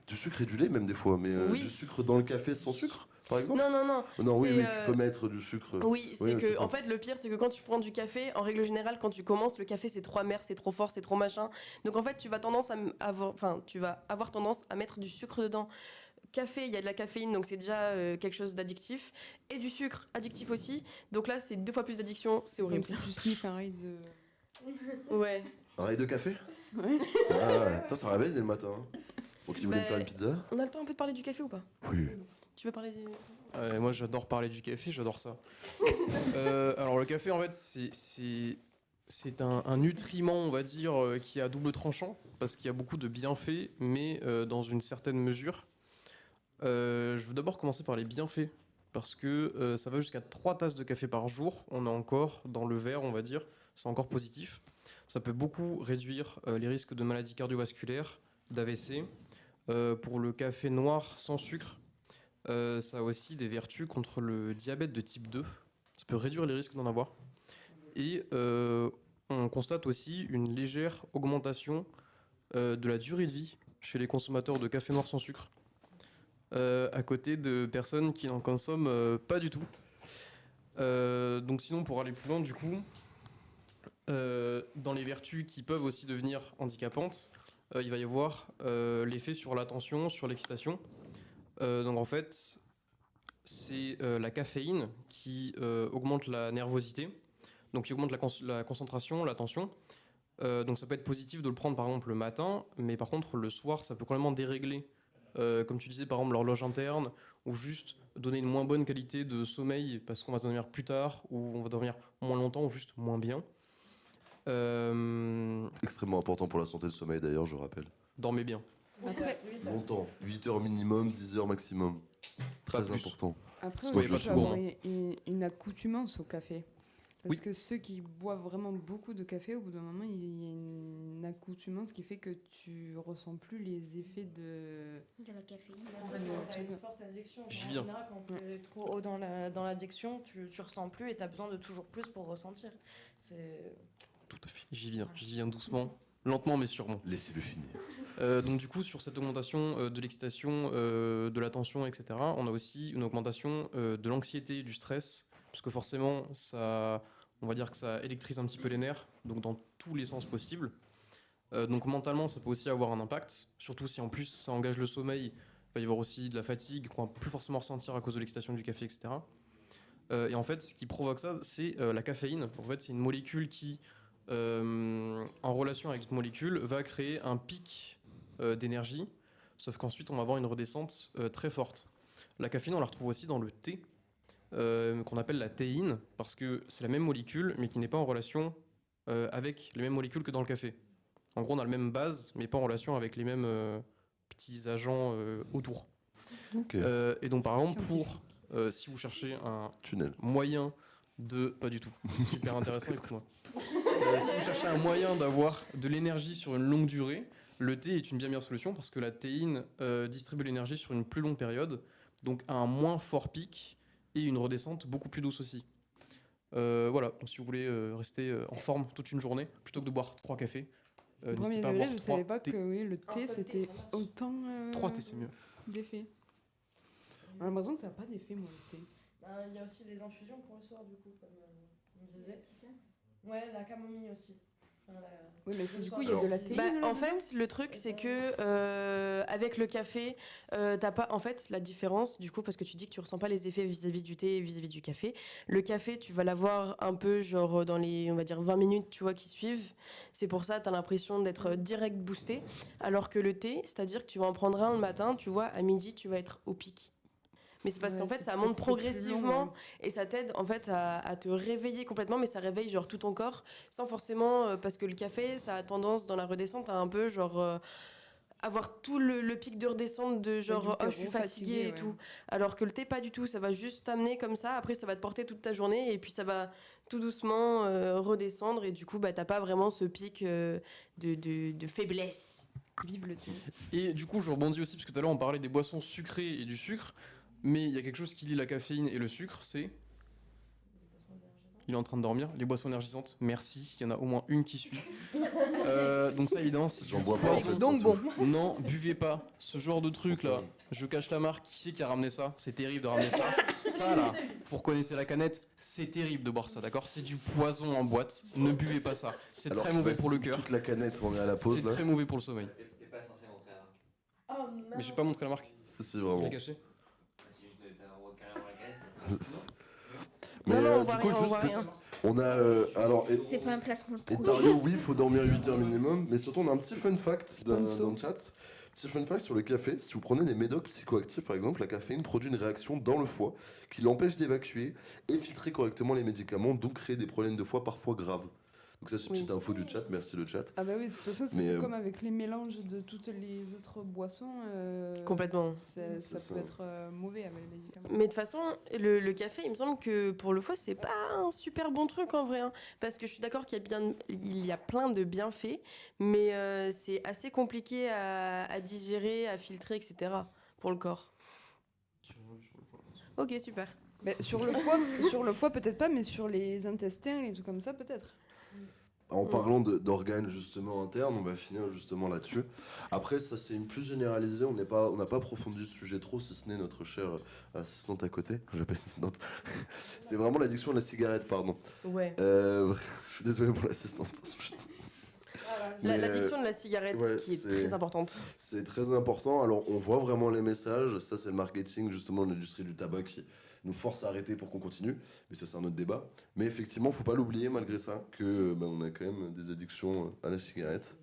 Du sucre et du lait même des fois, mais Oui. du sucre dans le café sans sucre, par exemple. Non, non, non. Non, oui, c'est, oui, tu peux mettre du sucre. Oui, c'est Ouais, que, c'est ça. en fait, le pire, c'est que quand tu prends du café, en règle générale, quand tu commences, le café, c'est trop amer, c'est trop fort, c'est trop machin. Donc, en fait, tu vas avoir tendance à mettre du sucre dedans. Café, il y a de la caféine, donc c'est déjà quelque chose d'addictif. Et du sucre, addictif aussi. Donc là, c'est 2 fois plus d'addiction, c'est Comme horrible. si tu sniffes un rail de... Ouais. Un rail de café. Ouais. Ah, putain, ça réveille dès le matin. Donc, il voulait me Bah, faire une pizza. On a le temps un peu de parler du café ou pas? Oui. Tu veux parler des... Moi, j'adore parler du café, j'adore ça. Alors, le café, en fait, c'est un nutriment, on va dire, qui est à double tranchant, parce qu'il y a beaucoup de bienfaits, mais dans une certaine mesure. Je veux d'abord commencer par les bienfaits, parce que ça va jusqu'à 3 tasses de café par jour. On est encore dans le vert, on va dire, c'est encore positif. Ça peut beaucoup réduire les risques de maladies cardiovasculaires, d'AVC. Pour le café noir sans sucre, ça a aussi des vertus contre le diabète de type 2. Ça peut réduire les risques d'en avoir. Et on constate aussi une légère augmentation de la durée de vie chez les consommateurs de café noir sans sucre, à côté de personnes qui n'en consomment pas du tout. Donc sinon, pour aller plus loin, du coup, dans les vertus qui peuvent aussi devenir handicapantes, il va y avoir l'effet sur l'attention, sur l'excitation. Donc en fait, c'est la caféine qui augmente la nervosité, donc qui augmente la concentration, l'attention. Donc ça peut être positif de le prendre par exemple le matin, mais par contre le soir ça peut complètement dérégler, comme tu disais par exemple l'horloge interne, ou juste donner une moins bonne qualité de sommeil parce qu'on va dormir plus tard, ou on va dormir moins longtemps, ou juste moins bien. Extrêmement important pour la santé, le sommeil d'ailleurs, je rappelle. Dormez bien. Après, Longtemps, 8 heures minimum, 10 heures maximum. Pas Très plus. important. Après Soyez aussi, pas il peut trop avoir gourmand. une accoutumance au café. Parce Oui. que ceux qui boivent vraiment beaucoup de café, au bout d'un moment, il y a une accoutumance qui fait que tu ressens plus les effets de... De la caféine. T'as une forte addiction. J'y En viens. général, quand tu es trop haut dans l'addiction, tu ressens plus et tu as besoin de toujours plus pour ressentir. C'est... Tout à fait. J'y viens doucement, lentement mais sûrement. Laissez-le finir. Donc du coup, sur cette augmentation de l'excitation, de l'attention, etc., on a aussi une augmentation de l'anxiété, du stress, parce que forcément, ça, on va dire que ça électrise un petit peu les nerfs, donc dans tous les sens possibles. Donc mentalement, ça peut aussi avoir un impact, surtout si en plus ça engage le sommeil, il va y avoir aussi de la fatigue qu'on va plus forcément ressentir à cause de l'excitation du café, etc. Et en fait, ce qui provoque ça, c'est la caféine. En fait, c'est une molécule qui, en relation avec cette molécule, va créer un pic d'énergie, sauf qu'ensuite on va avoir une redescente très forte. La caféine, on la retrouve aussi dans le thé, qu'on appelle la théine, parce que c'est la même molécule, mais qui n'est pas en relation avec les mêmes molécules que dans le café. En gros, on a la même base, mais pas en relation avec les mêmes petits agents autour. Ok. Et donc, par exemple, Scientifique. si vous cherchez un Tunnel. moyen de... Pas du tout, c'est super intéressant, écoute-moi. Si vous cherchez un moyen d'avoir de l'énergie sur une longue durée, le thé est une bien meilleure solution parce que la théine distribue l'énergie sur une plus longue période, donc à un moins fort pic et une redescente beaucoup plus douce aussi. Voilà, donc si vous voulez rester en forme toute une journée, plutôt que de boire 3 cafés, Au premier n'hésitez pas à degré, boire je 3 savais pas thés. que oui, le Un thé, seul thé, c'était ça marche. autant 3 thés, c'est mieux. d'effets. J'ai l'impression que ça n'a pas d'effet, moi, le thé. Il y a aussi les infusions pour le soir, du coup, comme on disait. Ouais, la camomille aussi. Enfin, Oui, mais est-ce que Le du soir, coup, il y a de la alors, théine Bah, là-dedans en fait, le truc, c'est que avec le café, t'as pas. En fait, la différence, du coup, parce que tu dis que tu ressens pas les effets vis-à-vis du thé et vis-à-vis du café. Le café, tu vas l'avoir un peu, genre, dans les, on va dire, 20 minutes, tu vois, qui suivent. C'est pour ça, t'as l'impression d'être direct boosté. Alors que le thé, c'est-à-dire que tu vas en prendre un le matin, tu vois, à midi, tu vas être au pic. Mais c'est parce Ouais, qu'en fait, c'est- ça monte c'est plus progressivement long, ouais. et ça t'aide en fait à te réveiller complètement, mais ça réveille genre tout ton corps sans forcément parce que le café, ça a tendance dans la redescente à un peu genre avoir tout le pic de redescente de genre du coup, t'es oh je suis fatiguée refatigué, et ouais. tout. Alors que le thé pas du tout, ça va juste t'amener comme ça. Après, ça va te porter toute ta journée et puis ça va tout doucement redescendre et du coup bah t'as pas vraiment ce pic de faiblesse. Vive le thé. Et du coup, je rebondis aussi, parce que tout à l'heure, on parlait des boissons sucrées et du sucre, mais il y a quelque chose qui lie la caféine et le sucre, c'est... Il est en train de dormir. Les boissons énergisantes, merci. Il y en a au moins une qui suit. Donc ça, évidemment, c'est J'en juste bois pas, en poison. fait, Donc surtout. bon. Non, buvez pas. Ce genre de truc pour là, ça. je cache la marque. Qui c'est qui a ramené ça? C'est terrible de ramener ça. Ça là, vous reconnaissez la canette, c'est terrible de boire ça, d'accord? C'est du poison en boîte. Ne buvez pas ça. C'est Alors, très mauvais pour le vas-y, cœur. Toute la canette, on est à la pause C'est là. très mauvais pour le sommeil. T'es pas censé montrer la marque. Oh non. Mais j'ai pas montré la marque. Si, Je vraiment. l'ai caché. Si juste t'as carrément la canette. Mais Non, on du voit coup, rien, on juste voit petit- rien. on a. Alors, C'est pas un placement de et produit. Tario, oui, il faut dormir 8 heures minimum, mais surtout on a un petit fun fact Sponsor. dans le chat. Petit fun fact sur le café, si vous prenez des médocs psychoactifs par exemple, la caféine produit une réaction dans le foie qui l'empêche d'évacuer et filtrer correctement les médicaments, donc créer des problèmes de foie parfois graves. Donc ça c'est une Oui. petite info du chat, merci le chat. Ah bah oui, de toute façon, Mais, c'est comme avec les mélanges de toutes les autres boissons. Complètement. Ça C'est peut ça. être mauvais avec les médicaments. Mais de toute façon, le café, il me semble que pour le foie, c'est pas un super bon truc en vrai. Hein. Parce que je suis d'accord il y a plein de bienfaits, mais c'est assez compliqué à digérer, à filtrer, etc. pour le corps. Ok, super. Mais sur le foie peut-être pas, mais sur les intestins, les trucs comme ça, peut-être. En parlant d'organes justement internes, on va finir justement là-dessus. Après, ça c'est une plus généralisée, on n'a pas approfondi le sujet trop, si ce n'est notre chère assistante à côté. J'appelle assistante. C'est vraiment l'addiction à la cigarette, pardon. Ouais. Je suis désolé pour l'assistante. Mais, L'addiction de la cigarette ouais, qui est c'est- très importante. C'est très important. Alors, on voit vraiment les messages. Ça, c'est le marketing, justement, de l'industrie du tabac qui nous force à arrêter pour qu'on continue. Mais ça, c'est un autre débat. Mais effectivement, faut pas l'oublier, malgré ça, que on a quand même des addictions à la cigarette.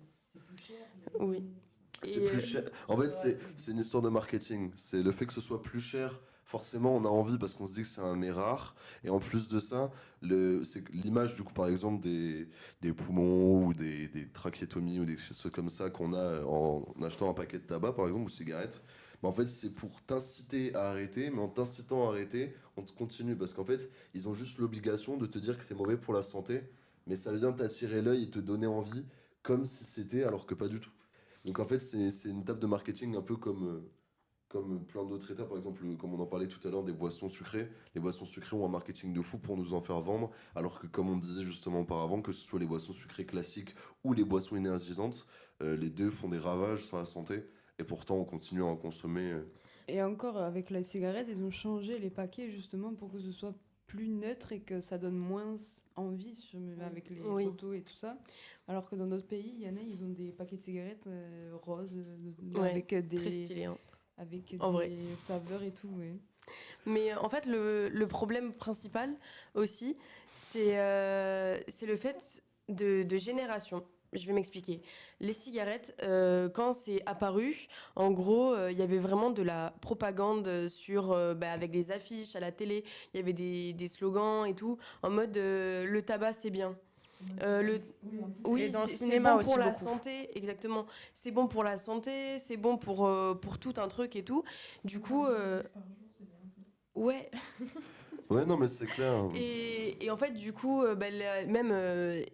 Oui. C'est Et, plus cher. En fait, c'est une histoire de marketing. C'est le fait que ce soit plus cher. Forcément, on a envie parce qu'on se dit que c'est un mets rare. Et en plus de ça, c'est que l'image, du coup, par exemple, des poumons ou des trachéotomies ou des choses comme ça qu'on a en achetant un paquet de tabac, par exemple, ou cigarettes. En fait, c'est pour t'inciter à arrêter, mais en t'incitant à arrêter, on te continue. Parce qu'en fait, ils ont juste l'obligation de te dire que c'est mauvais pour la santé, mais ça vient t'attirer l'œil et te donner envie, comme si c'était, alors que pas du tout. Donc en fait, c'est une étape de marketing un peu comme plein d'autres étapes. Par exemple, comme on en parlait tout à l'heure, des boissons sucrées. Les boissons sucrées ont un marketing de fou pour nous en faire vendre, alors que comme on disait justement auparavant, que ce soit les boissons sucrées classiques ou les boissons énergisantes, les deux font des ravages sur la santé. Et pourtant, on continue à en consommer. Et encore, avec la cigarette, ils ont changé les paquets justement pour que ce soit plus neutre et que ça donne moins envie avec les Oui. photos et tout ça. Alors que dans d'autres pays, il y en a, ils ont des paquets de cigarettes roses Ouais, avec très des, stylé. Hein. avec En vrai. des saveurs et tout. Ouais. Mais en fait, le problème principal aussi, c'est le fait de génération. Je vais m'expliquer. Les cigarettes, quand c'est apparu, en gros, il y avait vraiment de la propagande avec des affiches à la télé. Il y avait des slogans et tout, en mode le tabac c'est bien. Oui, Et dans le c'est cinéma bon aussi pour la beaucoup. santé, exactement. C'est bon pour la santé, c'est bon pour tout un truc et tout. Du coup, ouais. Ouais, non, mais c'est clair. Et en fait, du coup,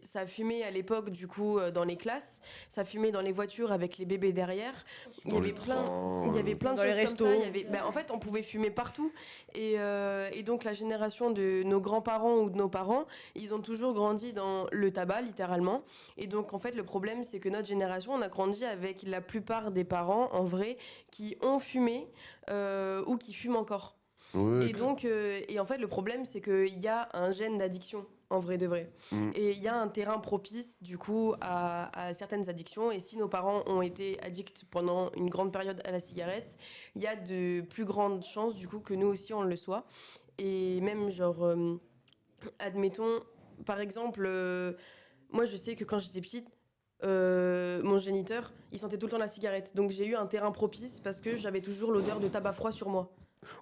ça fumait à l'époque, du coup, dans les classes, ça fumait dans les voitures avec les bébés derrière. Il y Dans avait les plein, trains, il y avait plein de Dans les choses comme ça. restos. En fait, on pouvait fumer partout. Et donc, la génération de nos grands-parents ou de nos parents, ils ont toujours grandi dans le tabac, littéralement. Et donc, en fait, le problème, c'est que notre génération, on a grandi avec la plupart des parents, en vrai, qui ont fumé ou qui fument encore. ouais, Et donc, et en fait, le problème, c'est qu'il y a un gène d'addiction, en vrai de vrai. Mm. Et il y a un terrain propice, du coup, à certaines addictions. Et si nos parents ont été addicts pendant une grande période à la cigarette, il y a de plus grandes chances, du coup, que nous aussi, on le soit. Et même, genre, admettons, par exemple, moi, je sais que quand j'étais petite, mon géniteur, il sentait tout le temps la cigarette. Donc, j'ai eu un terrain propice parce que j'avais toujours l'odeur de tabac froid sur moi.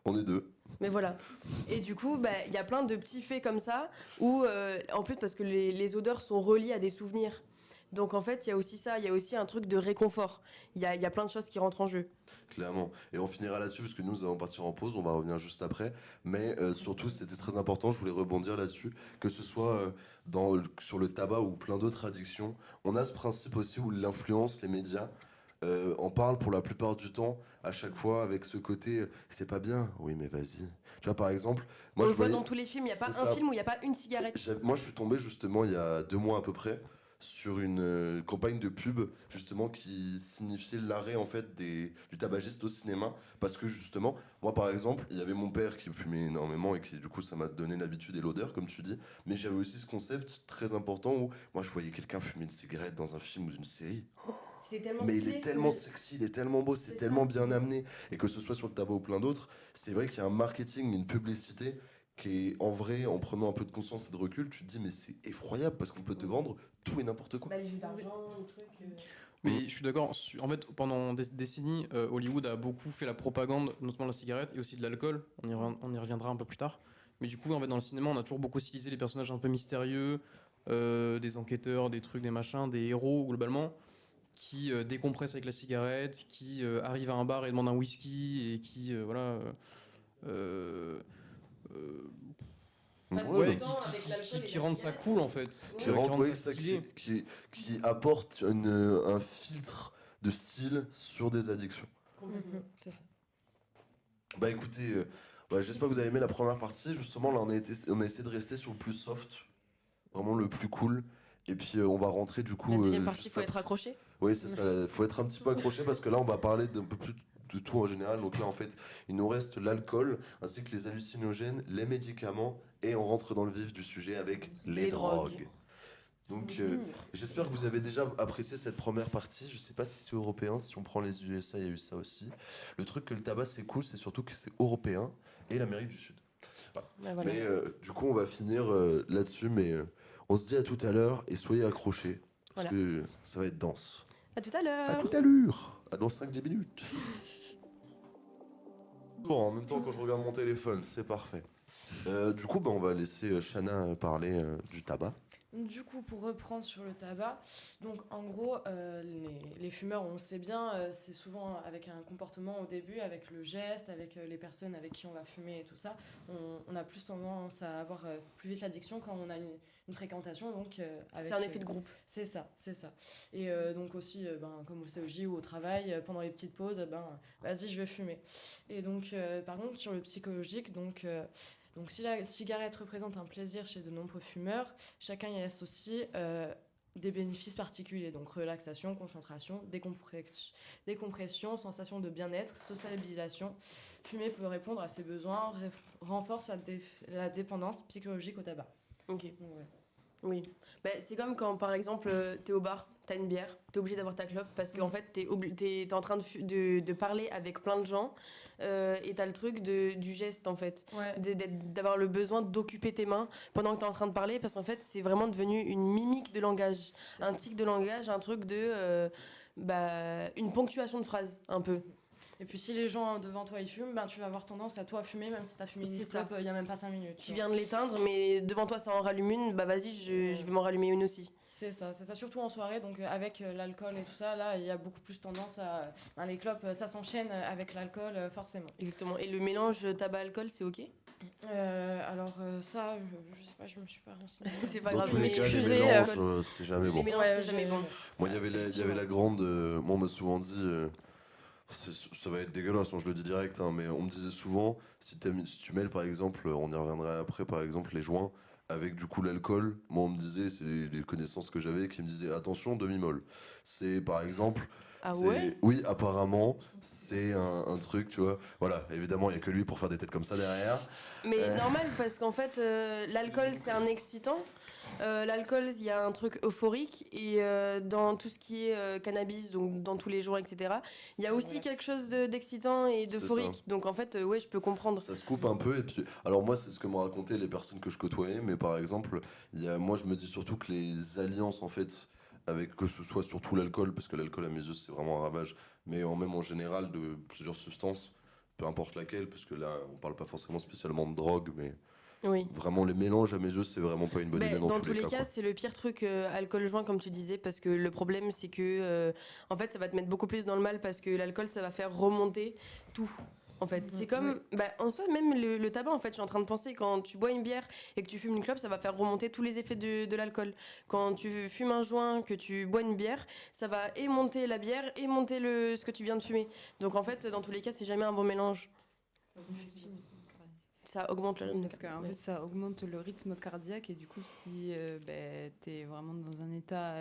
On est deux. Mais voilà. Et du coup, il y a plein de petits faits comme ça, où, en plus, parce que les odeurs sont reliées à des souvenirs. Donc en fait, il y a aussi ça, il y a aussi un truc de réconfort. Il y a plein de choses qui rentrent en jeu. Clairement. Et on finira là-dessus parce que nous allons partir en pause, on va revenir juste après. Mais surtout, c'était très important, je voulais rebondir là-dessus, que ce soit sur le tabac ou plein d'autres addictions. On a ce principe aussi où l'influence, les médias, en parlent pour la plupart du temps, à chaque fois, avec ce côté c'est pas bien. Oui, mais vas-y. Tu vois, par exemple, On moi le je voit voyais. dans tous les films, il n'y a pas C'est un ça. film où il n'y a pas une cigarette. Moi, je suis tombé justement il y a 2 mois à peu près sur une campagne de pub justement qui signifiait l'arrêt en fait du tabagiste au cinéma parce que justement moi par exemple il y avait mon père qui fumait énormément et qui du coup ça m'a donné l'habitude et l'odeur comme tu dis, mais j'avais aussi ce concept très important où moi je voyais quelqu'un fumer une cigarette dans un film ou une série, C'était tellement mais il stylé. est tellement sexy, il est tellement beau, c'est tellement bien amené. Et que ce soit sur le tabac ou plein d'autres, c'est vrai qu'il y a un marketing, une publicité qui est en vrai, en prenant un peu de conscience et de recul, tu te dis mais c'est effroyable parce qu'on peut te vendre tout et n'importe quoi. Les jeux d'argent, les trucs. Mais je suis d'accord. En fait, pendant des décennies, Hollywood a beaucoup fait la propagande, notamment de la cigarette et aussi de l'alcool. On y reviendra un peu plus tard. Mais du coup, en fait, dans le cinéma, on a toujours beaucoup stylisé les personnages un peu mystérieux, des enquêteurs, des trucs, des machins, des héros globalement, qui décompressent avec la cigarette, qui arrivent à un bar et demandent un whisky et qui, euh, euh, Ouais, qui rendent ça cool en fait. qui Ouais, rentre, rendent ouais, ça ça, stylé. qui apporte un filtre de style sur des addictions. C'est ça. Bah écoutez, j'espère que vous avez aimé la première partie. Justement, là, on a essayé de rester sur le plus soft, vraiment le plus cool. Et puis on va rentrer du coup. La deuxième partie, juste faut être après. accroché. Oui, c'est ça. Il faut être un petit peu accroché parce que là, on va parler d'un peu plus de tout en général. Donc là, en fait, il nous reste l'alcool, ainsi que les hallucinogènes, les médicaments, et on rentre dans le vif du sujet avec les Les drogues. drogues. Donc, j'espère que vous avez déjà apprécié cette première partie. Je sais pas si c'est européen, si on prend les USA, il y a eu ça aussi. Le truc que le tabac c'est cool, c'est surtout que c'est européen et l'Amérique du Sud. Voilà. Bah, voilà. Mais du coup, on va finir là-dessus. Mais on se dit à tout à l'heure et soyez accrochés parce Voilà. que ça va être dense. À tout à l'heure. À tout à l'heure. À dans 5-10 minutes. Bon, en même temps, quand je regarde mon téléphone, c'est parfait. Du coup, on va laisser Shana parler du tabac. Du coup, pour reprendre sur le tabac, donc en gros, les fumeurs, on le sait bien, c'est souvent avec un comportement au début, avec le geste, avec les personnes avec qui on va fumer et tout ça. On a plus tendance à avoir plus vite l'addiction quand on a une fréquentation. Donc, C'est un effet de groupe. C'est ça, c'est ça. Et donc aussi, comme au COJ ou au travail, pendant les petites pauses, vas-y, je vais fumer. Et donc, par contre, sur le psychologique, donc si la cigarette représente un plaisir chez de nombreux fumeurs, chacun y associe des bénéfices particuliers, donc relaxation, concentration, décompression, sensation de bien-être, socialisation. Fumer peut répondre à ces besoins, renforce la dépendance psychologique au tabac. Ok. Donc, ouais. Oui. Bah, c'est comme quand, par exemple, t'es au bar, t'as une bière, t'es obligé d'avoir ta clope parce qu'en fait, t'es en train de parler avec plein de gens et t'as le truc du geste, en fait. Ouais. D'avoir le besoin d'occuper tes mains pendant que t'es en train de parler parce qu'en fait, c'est vraiment devenu une mimique de langage. C'est Un ça. tic de langage, un truc une ponctuation de phrase, un peu. Et puis si les gens devant toi ils fument, tu vas avoir tendance à toi fumer même si t'as fumé une C'est ça. clope il y a même pas 5 minutes. Tu viens de l'éteindre, mais devant toi, ça en rallume une, bah vas-y, je vais m'en rallumer une aussi. C'est ça, surtout en soirée, donc avec l'alcool et tout ça, là il y a beaucoup plus tendance à... les clopes, ça s'enchaîne avec l'alcool forcément. Exactement. Et le mélange tabac-alcool, c'est ok? Alors ça, je sais pas, je me suis pas renseignée. C'est pas Dans grave, tous les mais cas, les excusez, mélanges, c'est jamais les bon. mélanges, c'est jamais bon. Moi, il y avait la grande. Moi, on m'a souvent dit. Ça va être dégueulasse, je le dis direct, hein, mais on me disait souvent, si tu mêles par exemple, on y reviendra après, par exemple, les joints avec du coup l'alcool, moi on me disait, c'est les connaissances que j'avais qui me disaient, attention, demi-molle. C'est par exemple. Ah ouais? Oui, apparemment, c'est un truc, tu vois. Voilà, évidemment, il n'y a que lui pour faire des têtes comme ça derrière. Mais normal, parce qu'en fait, l'alcool, c'est un excitant. L'alcool, il y a un truc euphorique. Et dans tout ce qui est cannabis, donc dans tous les jours, etc., il y a aussi quelque chose d'excitant et d'euphorique. Donc en fait, ouais, je peux comprendre. Ça se coupe un peu. Et puis, alors moi, c'est ce que m'ont raconté les personnes que je côtoyais. Mais par exemple, moi, je me dis surtout que les alliances, en fait, avec que ce soit surtout l'alcool, parce que l'alcool à mes yeux, c'est vraiment un ravage, mais même en général de plusieurs substances, peu importe laquelle, parce que là, on parle pas forcément spécialement de drogue, mais Oui. vraiment les mélanges à mes yeux, c'est vraiment pas une bonne idée Dans tous tous les cas, quoi. c'est le pire truc alcool-joint, comme tu disais, parce que le problème, c'est que en fait, ça va te mettre beaucoup plus dans le mal parce que l'alcool, ça va faire remonter tout. En fait, c'est comme, en soi, même le tabac, en fait, je suis en train de penser, quand tu bois une bière et que tu fumes une clope, ça va faire remonter tous les effets de l'alcool. Quand tu fumes un joint, que tu bois une bière, ça va monter la bière et monter ce que tu viens de fumer. Donc en fait, dans tous les cas, c'est jamais un bon mélange. Effectivement. Ça augmente le rythme Parce qu'en fait, ça augmente le rythme cardiaque et du coup, si t'es vraiment dans un état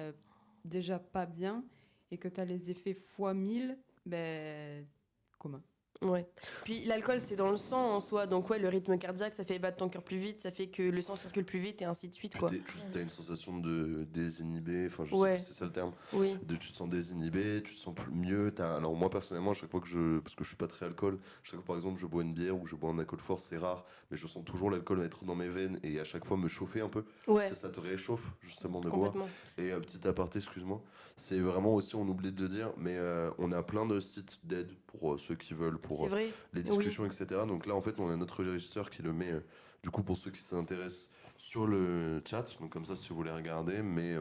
déjà pas bien et que t'as les effets fois 1000, commun. Ouais. Puis l'alcool, c'est dans le sang en soi. Donc ouais, le rythme cardiaque, ça fait battre ton cœur plus vite, ça fait que le sang circule plus vite et ainsi de suite, quoi. T'as une sensation de désinhibé, enfin je sais Ouais. pas si c'est ça le terme. Oui. Tu te sens désinhibé, tu te sens mieux. Alors moi personnellement, à chaque fois parce que je suis pas très alcool, chaque fois par exemple je bois une bière ou je bois un alcool fort, c'est rare, mais je sens toujours l'alcool être dans mes veines et à chaque fois me chauffer un peu. Ouais. Ça te réchauffe justement de boire. Complètement. Et petit aparté, excuse-moi, c'est vraiment aussi, on oublie de le dire, mais on a plein de sites d'aide pour ceux qui veulent, pour C'est vrai. les discussions, etc. Donc là, en fait, on a notre régisseur qui le met, du coup, pour ceux qui s'intéressent sur le chat. Donc comme ça, si vous voulez regarder, mais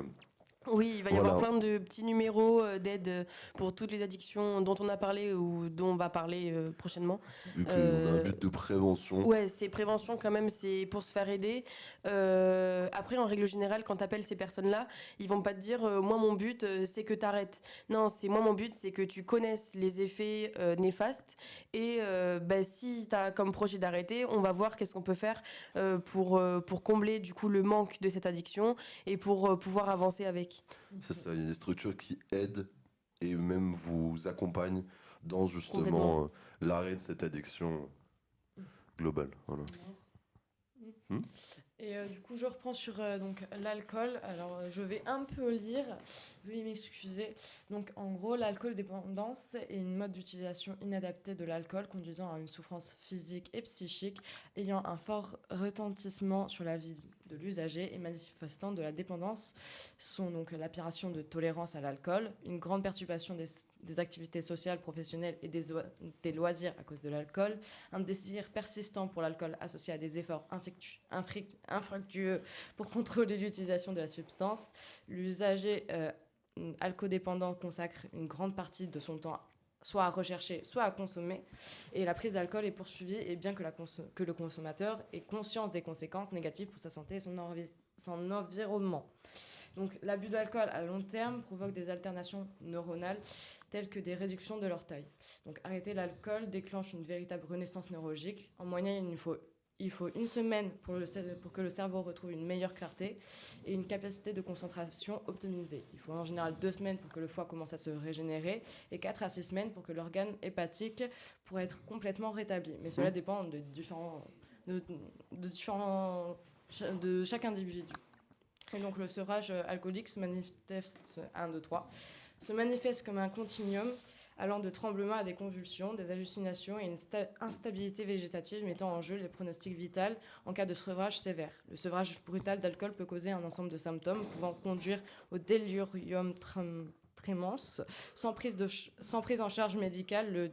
Oui, il va y Voilà. avoir plein de petits numéros d'aide pour toutes les addictions dont on a parlé ou dont on va parler prochainement. Vu qu'on a un Euh, but de prévention. Ouais, c'est prévention quand même, c'est pour se faire aider. Après, en règle générale, quand tu appelles ces personnes-là, ils vont pas te dire moi mon but c'est que tu arrêtes. Non, c'est moi mon but c'est que tu connaisses les effets néfastes et bah, si tu as comme projet d'arrêter, on va voir qu'est-ce qu'on peut faire pour combler du coup le manque de cette addiction et pour pouvoir avancer avec. C'est ça, il y a des structures qui aident et même vous accompagnent dans justement Complètement. l'arrêt de cette addiction globale. Voilà. Hmm. Et du coup, je reprends sur donc l'alcool. Alors, je vais un peu lire, veuillez m'excuser. Donc, en gros, l'alcool dépendance est une mode d'utilisation inadaptée de l'alcool conduisant à une souffrance physique et psychique, ayant un fort retentissement sur la vie de l'usager et manifestant de la dépendance sont donc l'aspiration de tolérance à l'alcool, une grande perturbation des activités sociales, professionnelles et des loisirs à cause de l'alcool, un désir persistant pour l'alcool associé à des efforts infructueux pour contrôler l'utilisation de la substance. L'usager alcodépendant consacre une grande partie de son temps soit à rechercher, soit à consommer. Et la prise d'alcool est poursuivie, et bien que le consommateur ait conscience des conséquences négatives pour sa santé et son environnement. Donc, l'abus d'alcool à long terme provoque des altérations neuronales telles que des réductions de leur taille. Donc, arrêter l'alcool déclenche une véritable renaissance neurologique. En moyenne, il faut une semaine pour que le cerveau retrouve une meilleure clarté et une capacité de concentration optimisée. Il faut en général 2 semaines pour que le foie commence à se régénérer et 4 à 6 semaines pour que l'organe hépatique pourrait être complètement rétabli. Mais cela dépend de chaque individu. Et donc le sevrage alcoolique se manifeste, 1, 2, 3, se manifeste comme un continuum allant de tremblements à des convulsions, des hallucinations et une instabilité végétative mettant en jeu les pronostics vitaux en cas de sevrage sévère. Le sevrage brutal d'alcool peut causer un ensemble de symptômes pouvant conduire au délirium tremens. Sans prise en charge médicale, le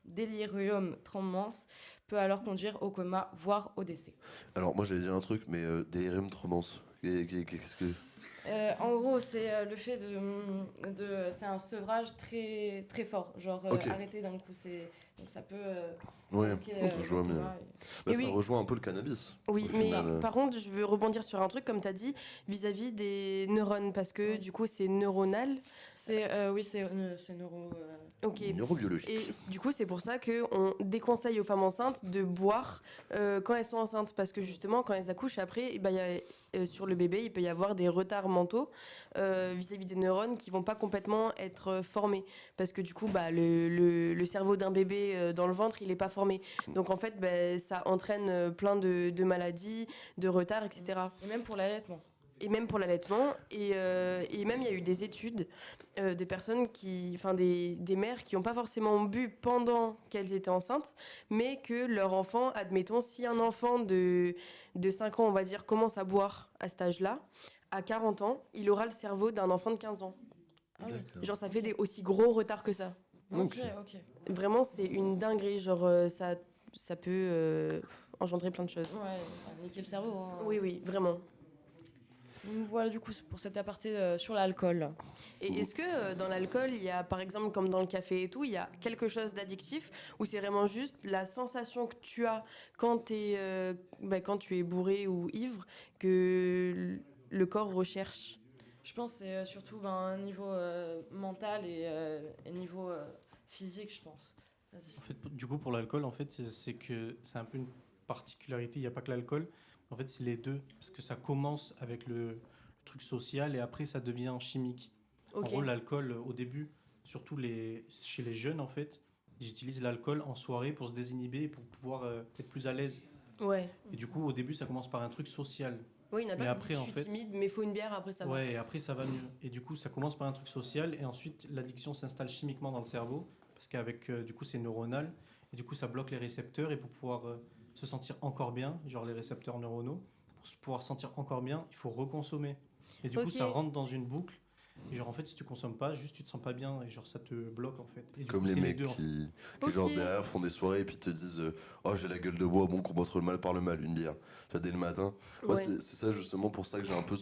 délirium tremens peut alors conduire au coma, voire au décès. Alors moi j'allais dire un truc, mais délirium tremens. Qu'est-ce que... En gros, c'est le fait c'est un sevrage très très fort, genre Ok. arrêter d'un coup, donc ça peut Ouais, provoquer, je vois le bien. coma Bah, Et ça oui. rejoint un peu le cannabis. Oui, Au mais final, par contre, je veux rebondir sur un truc, comme tu as dit, vis-à-vis des neurones, parce que Ouais. du coup, c'est neuronal. oui, c'est neuro. Ok. neurobiologique. Et du coup, c'est pour ça qu'on déconseille aux femmes enceintes de boire quand elles sont enceintes. Parce que justement, quand elles accouchent, après, eh ben, sur le bébé, il peut y avoir des retards mentaux vis-à-vis des neurones qui vont pas complètement être formés. Parce que du coup, bah, le cerveau d'un bébé dans le ventre, il n'est pas formé. Donc en fait, bah, ça entraîne plein de maladies, de retards, etc. Et même pour l'allaitement. Et même pour l'allaitement. Et même, il y a eu des études des personnes enfin des mères qui n'ont pas forcément bu pendant qu'elles étaient enceintes, mais que leur enfant, admettons, si un enfant de 5 ans, on va dire, commence à boire à cet âge-là, à 40 ans, il aura le cerveau d'un enfant de 15 ans. Ah oui. D'accord. Genre, ça fait des aussi gros retards que ça. Ok, Ok. ok. Vraiment, c'est une dinguerie. Genre, ça peut engendrer plein de choses. Ouais, niquer le cerveau. Hein. Oui, oui, vraiment. Donc voilà, du coup, c'est pour cette aparté sur l'alcool. Et est-ce que dans l'alcool, il y a, par exemple, comme dans le café et tout, il y a quelque chose d'addictif ou c'est vraiment juste la sensation que tu as quand, quand tu es bourré ou ivre que le corps recherche? Je pense que c'est surtout un niveau mental et niveau physique, je pense. Vas-y. En fait, du coup, pour l'alcool, en fait, c'est que c'est un peu une particularité. Il n'y a pas que l'alcool. En fait, c'est les deux. Parce que ça commence avec le truc social et après, ça devient chimique. Ok. En gros, l'alcool, au début, surtout chez les jeunes, en fait, ils utilisent l'alcool en soirée pour se désinhiber et pour pouvoir être plus à l'aise. Ouais. Et du coup, au début, ça commence par un truc social. Oui, il n'y en a Mais pas après, qui disent en je suis fait- timide, mais faut une bière, après ça va. Ouais, et après, ça va mieux. Et du coup, ça commence par un truc social et ensuite, l'addiction s'installe chimiquement dans le cerveau parce qu'avec, du coup, c'est neuronal. Et du coup, ça bloque les récepteurs et pour pouvoir se sentir encore bien, genre les récepteurs neuronaux, pour pouvoir se sentir encore bien, il faut reconsommer. Et du coup, Ok. ça rentre dans une boucle. Et genre, en fait, si tu consommes pas, juste tu te sens pas bien et genre ça te bloque en fait. Et du Comme coup, les c'est mecs deux, en fait. qui genre Ok. derrière font des soirées et puis te disent oh j'ai la gueule de bois, bon combattre le mal par le mal, une bière. Tu vois, dès le matin. Moi Ouais. c'est ça justement pour ça que j'ai un peu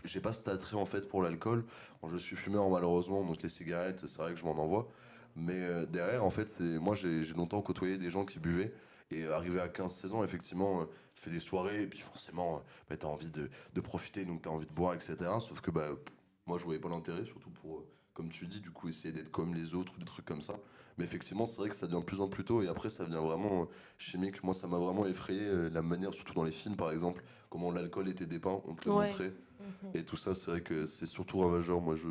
j'ai pas cet attrait en fait pour l'alcool. Bon, je suis fumeur malheureusement, donc les cigarettes c'est vrai que je m'en envoie. Mais derrière en fait c'est moi j'ai longtemps côtoyé des gens qui buvaient et arrivé à 15-16 ans effectivement fait des soirées et puis forcément bah, t'as envie de profiter donc t'as envie de boire etc. Sauf que bah moi je voyais pas l'intérêt surtout pour comme tu dis, du coup, essayer d'être comme les autres ou des trucs comme ça. Mais effectivement, c'est vrai que ça devient de plus en plus tôt et après, ça devient vraiment chimique. Moi, ça m'a vraiment effrayé la manière, surtout dans les films par exemple, comment l'alcool était dépeint, on te le Ouais. montrait. Et tout ça, c'est vrai que c'est surtout ravageur. Moi, je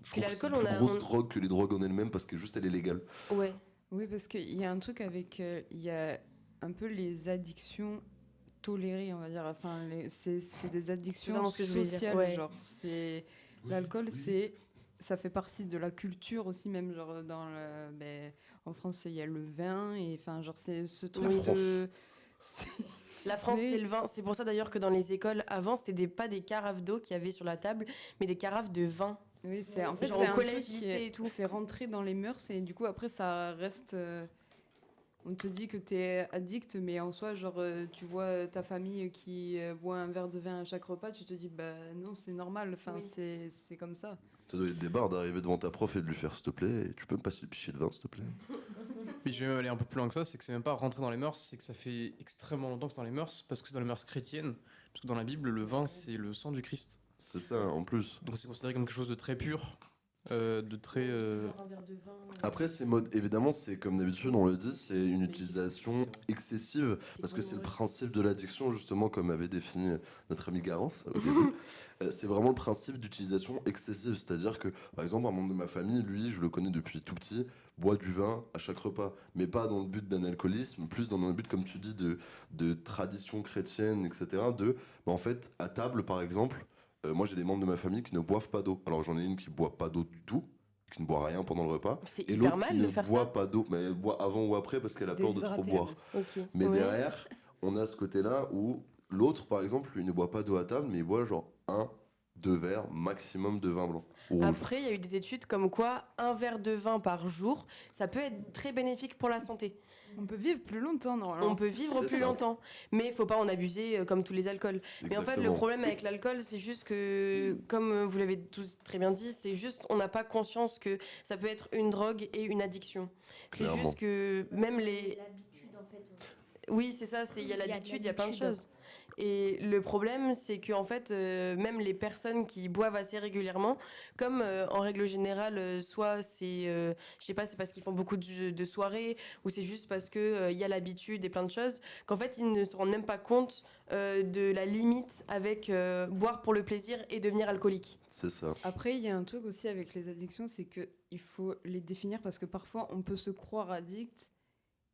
Puis trouve que c'est l'alcool, une plus on a. grosse drogue que les drogues en elles-mêmes parce que juste elle est légale. Ouais. Oui, parce qu'il y a un truc avec. Il y a un peu les addictions tolérées, on va dire. Enfin, c'est des addictions vraiment ce que je voulais dire, sociales, ouais. genre. L'alcool, ça fait partie de la culture aussi, même genre en France, il y a le vin, et enfin, genre, c'est ce truc Oui. de. c'est- La France, Oui. c'est le vin. C'est pour ça d'ailleurs que dans les écoles, avant, c'était pas des carafes d'eau qu'il y avait sur la table, mais des carafes de vin. Oui, c'est en fait Genre c'est au un collège, truc qui lycée et tout. c'est rentré dans les mœurs et du coup après ça reste on te dit que t'es addict mais en soi genre tu vois ta famille qui boit un verre de vin à chaque repas, tu te dis bah non, c'est normal, enfin Oui. c'est comme ça. Ça doit être des barres d'arriver devant ta prof et de lui faire s'il te plaît, tu peux me passer le pichet de vin s'il te plaît. Mais je vais même aller un peu plus loin que ça, c'est que c'est même pas rentrer dans les mœurs, c'est que ça fait extrêmement longtemps que c'est dans les mœurs, parce que c'est dans les mœurs chrétiennes. Parce que dans la Bible, le vin, c'est le sang du Christ. C'est ça en plus. Donc c'est considéré comme quelque chose de très pur, de très... Après, ces modes, évidemment, c'est comme d'habitude, on le dit, c'est une utilisation excessive, parce que c'est le principe de l'addiction, justement, comme avait défini notre ami Garance au début. C'est vraiment le principe d'utilisation excessive, c'est-à-dire que, par exemple, un membre de ma famille, lui, je le connais depuis tout petit, boit du vin à chaque repas, mais pas dans le but d'un alcoolisme, plus dans le but, comme tu dis, de tradition chrétienne, etc. Bah, en fait, à table, par exemple, moi j'ai des membres de ma famille qui ne boivent pas d'eau. Alors j'en ai une qui boit pas d'eau du tout, qui ne boit rien pendant le repas. C'est Et hyper l'autre qui mal ne de faire boit ça. pas d'eau, mais elle boit avant ou après parce qu'elle a peur de trop Déshydrater, boire. la Ok. Mais Ouais. derrière, on a ce côté-là où l'autre, par exemple, lui ne boit pas d'eau à table, mais il boit genre 1-2 verres maximum de vin blanc. Ou rouge. Après, il y a eu des études comme quoi un verre de vin par jour, ça peut être très bénéfique pour la santé. On peut vivre plus longtemps normalement. On peut vivre C'est plus ça. longtemps, mais il faut pas en abuser comme tous les alcools. Mais en fait, le Exactement. problème avec l'alcool, c'est juste que, comme vous l'avez tous très bien dit, c'est juste on n'a pas conscience que ça peut être une drogue et une addiction. C'est Clairement. juste que même les... L'habitude, en fait. Oui, c'est ça, il y a Il y a de l'habitude, il y a plein de l'habitude. choses. Et le problème, c'est que en fait, même les personnes qui boivent assez régulièrement, comme en règle générale, soit c'est, je sais pas, c'est parce qu'ils font beaucoup de soirées, ou c'est juste parce que il y a l'habitude et plein de choses, qu'en fait, ils ne se rendent même pas compte de la limite avec boire pour le plaisir et devenir alcoolique. C'est ça. Après, il y a un truc aussi avec les addictions, c'est que il faut les définir parce que parfois on peut se croire addict,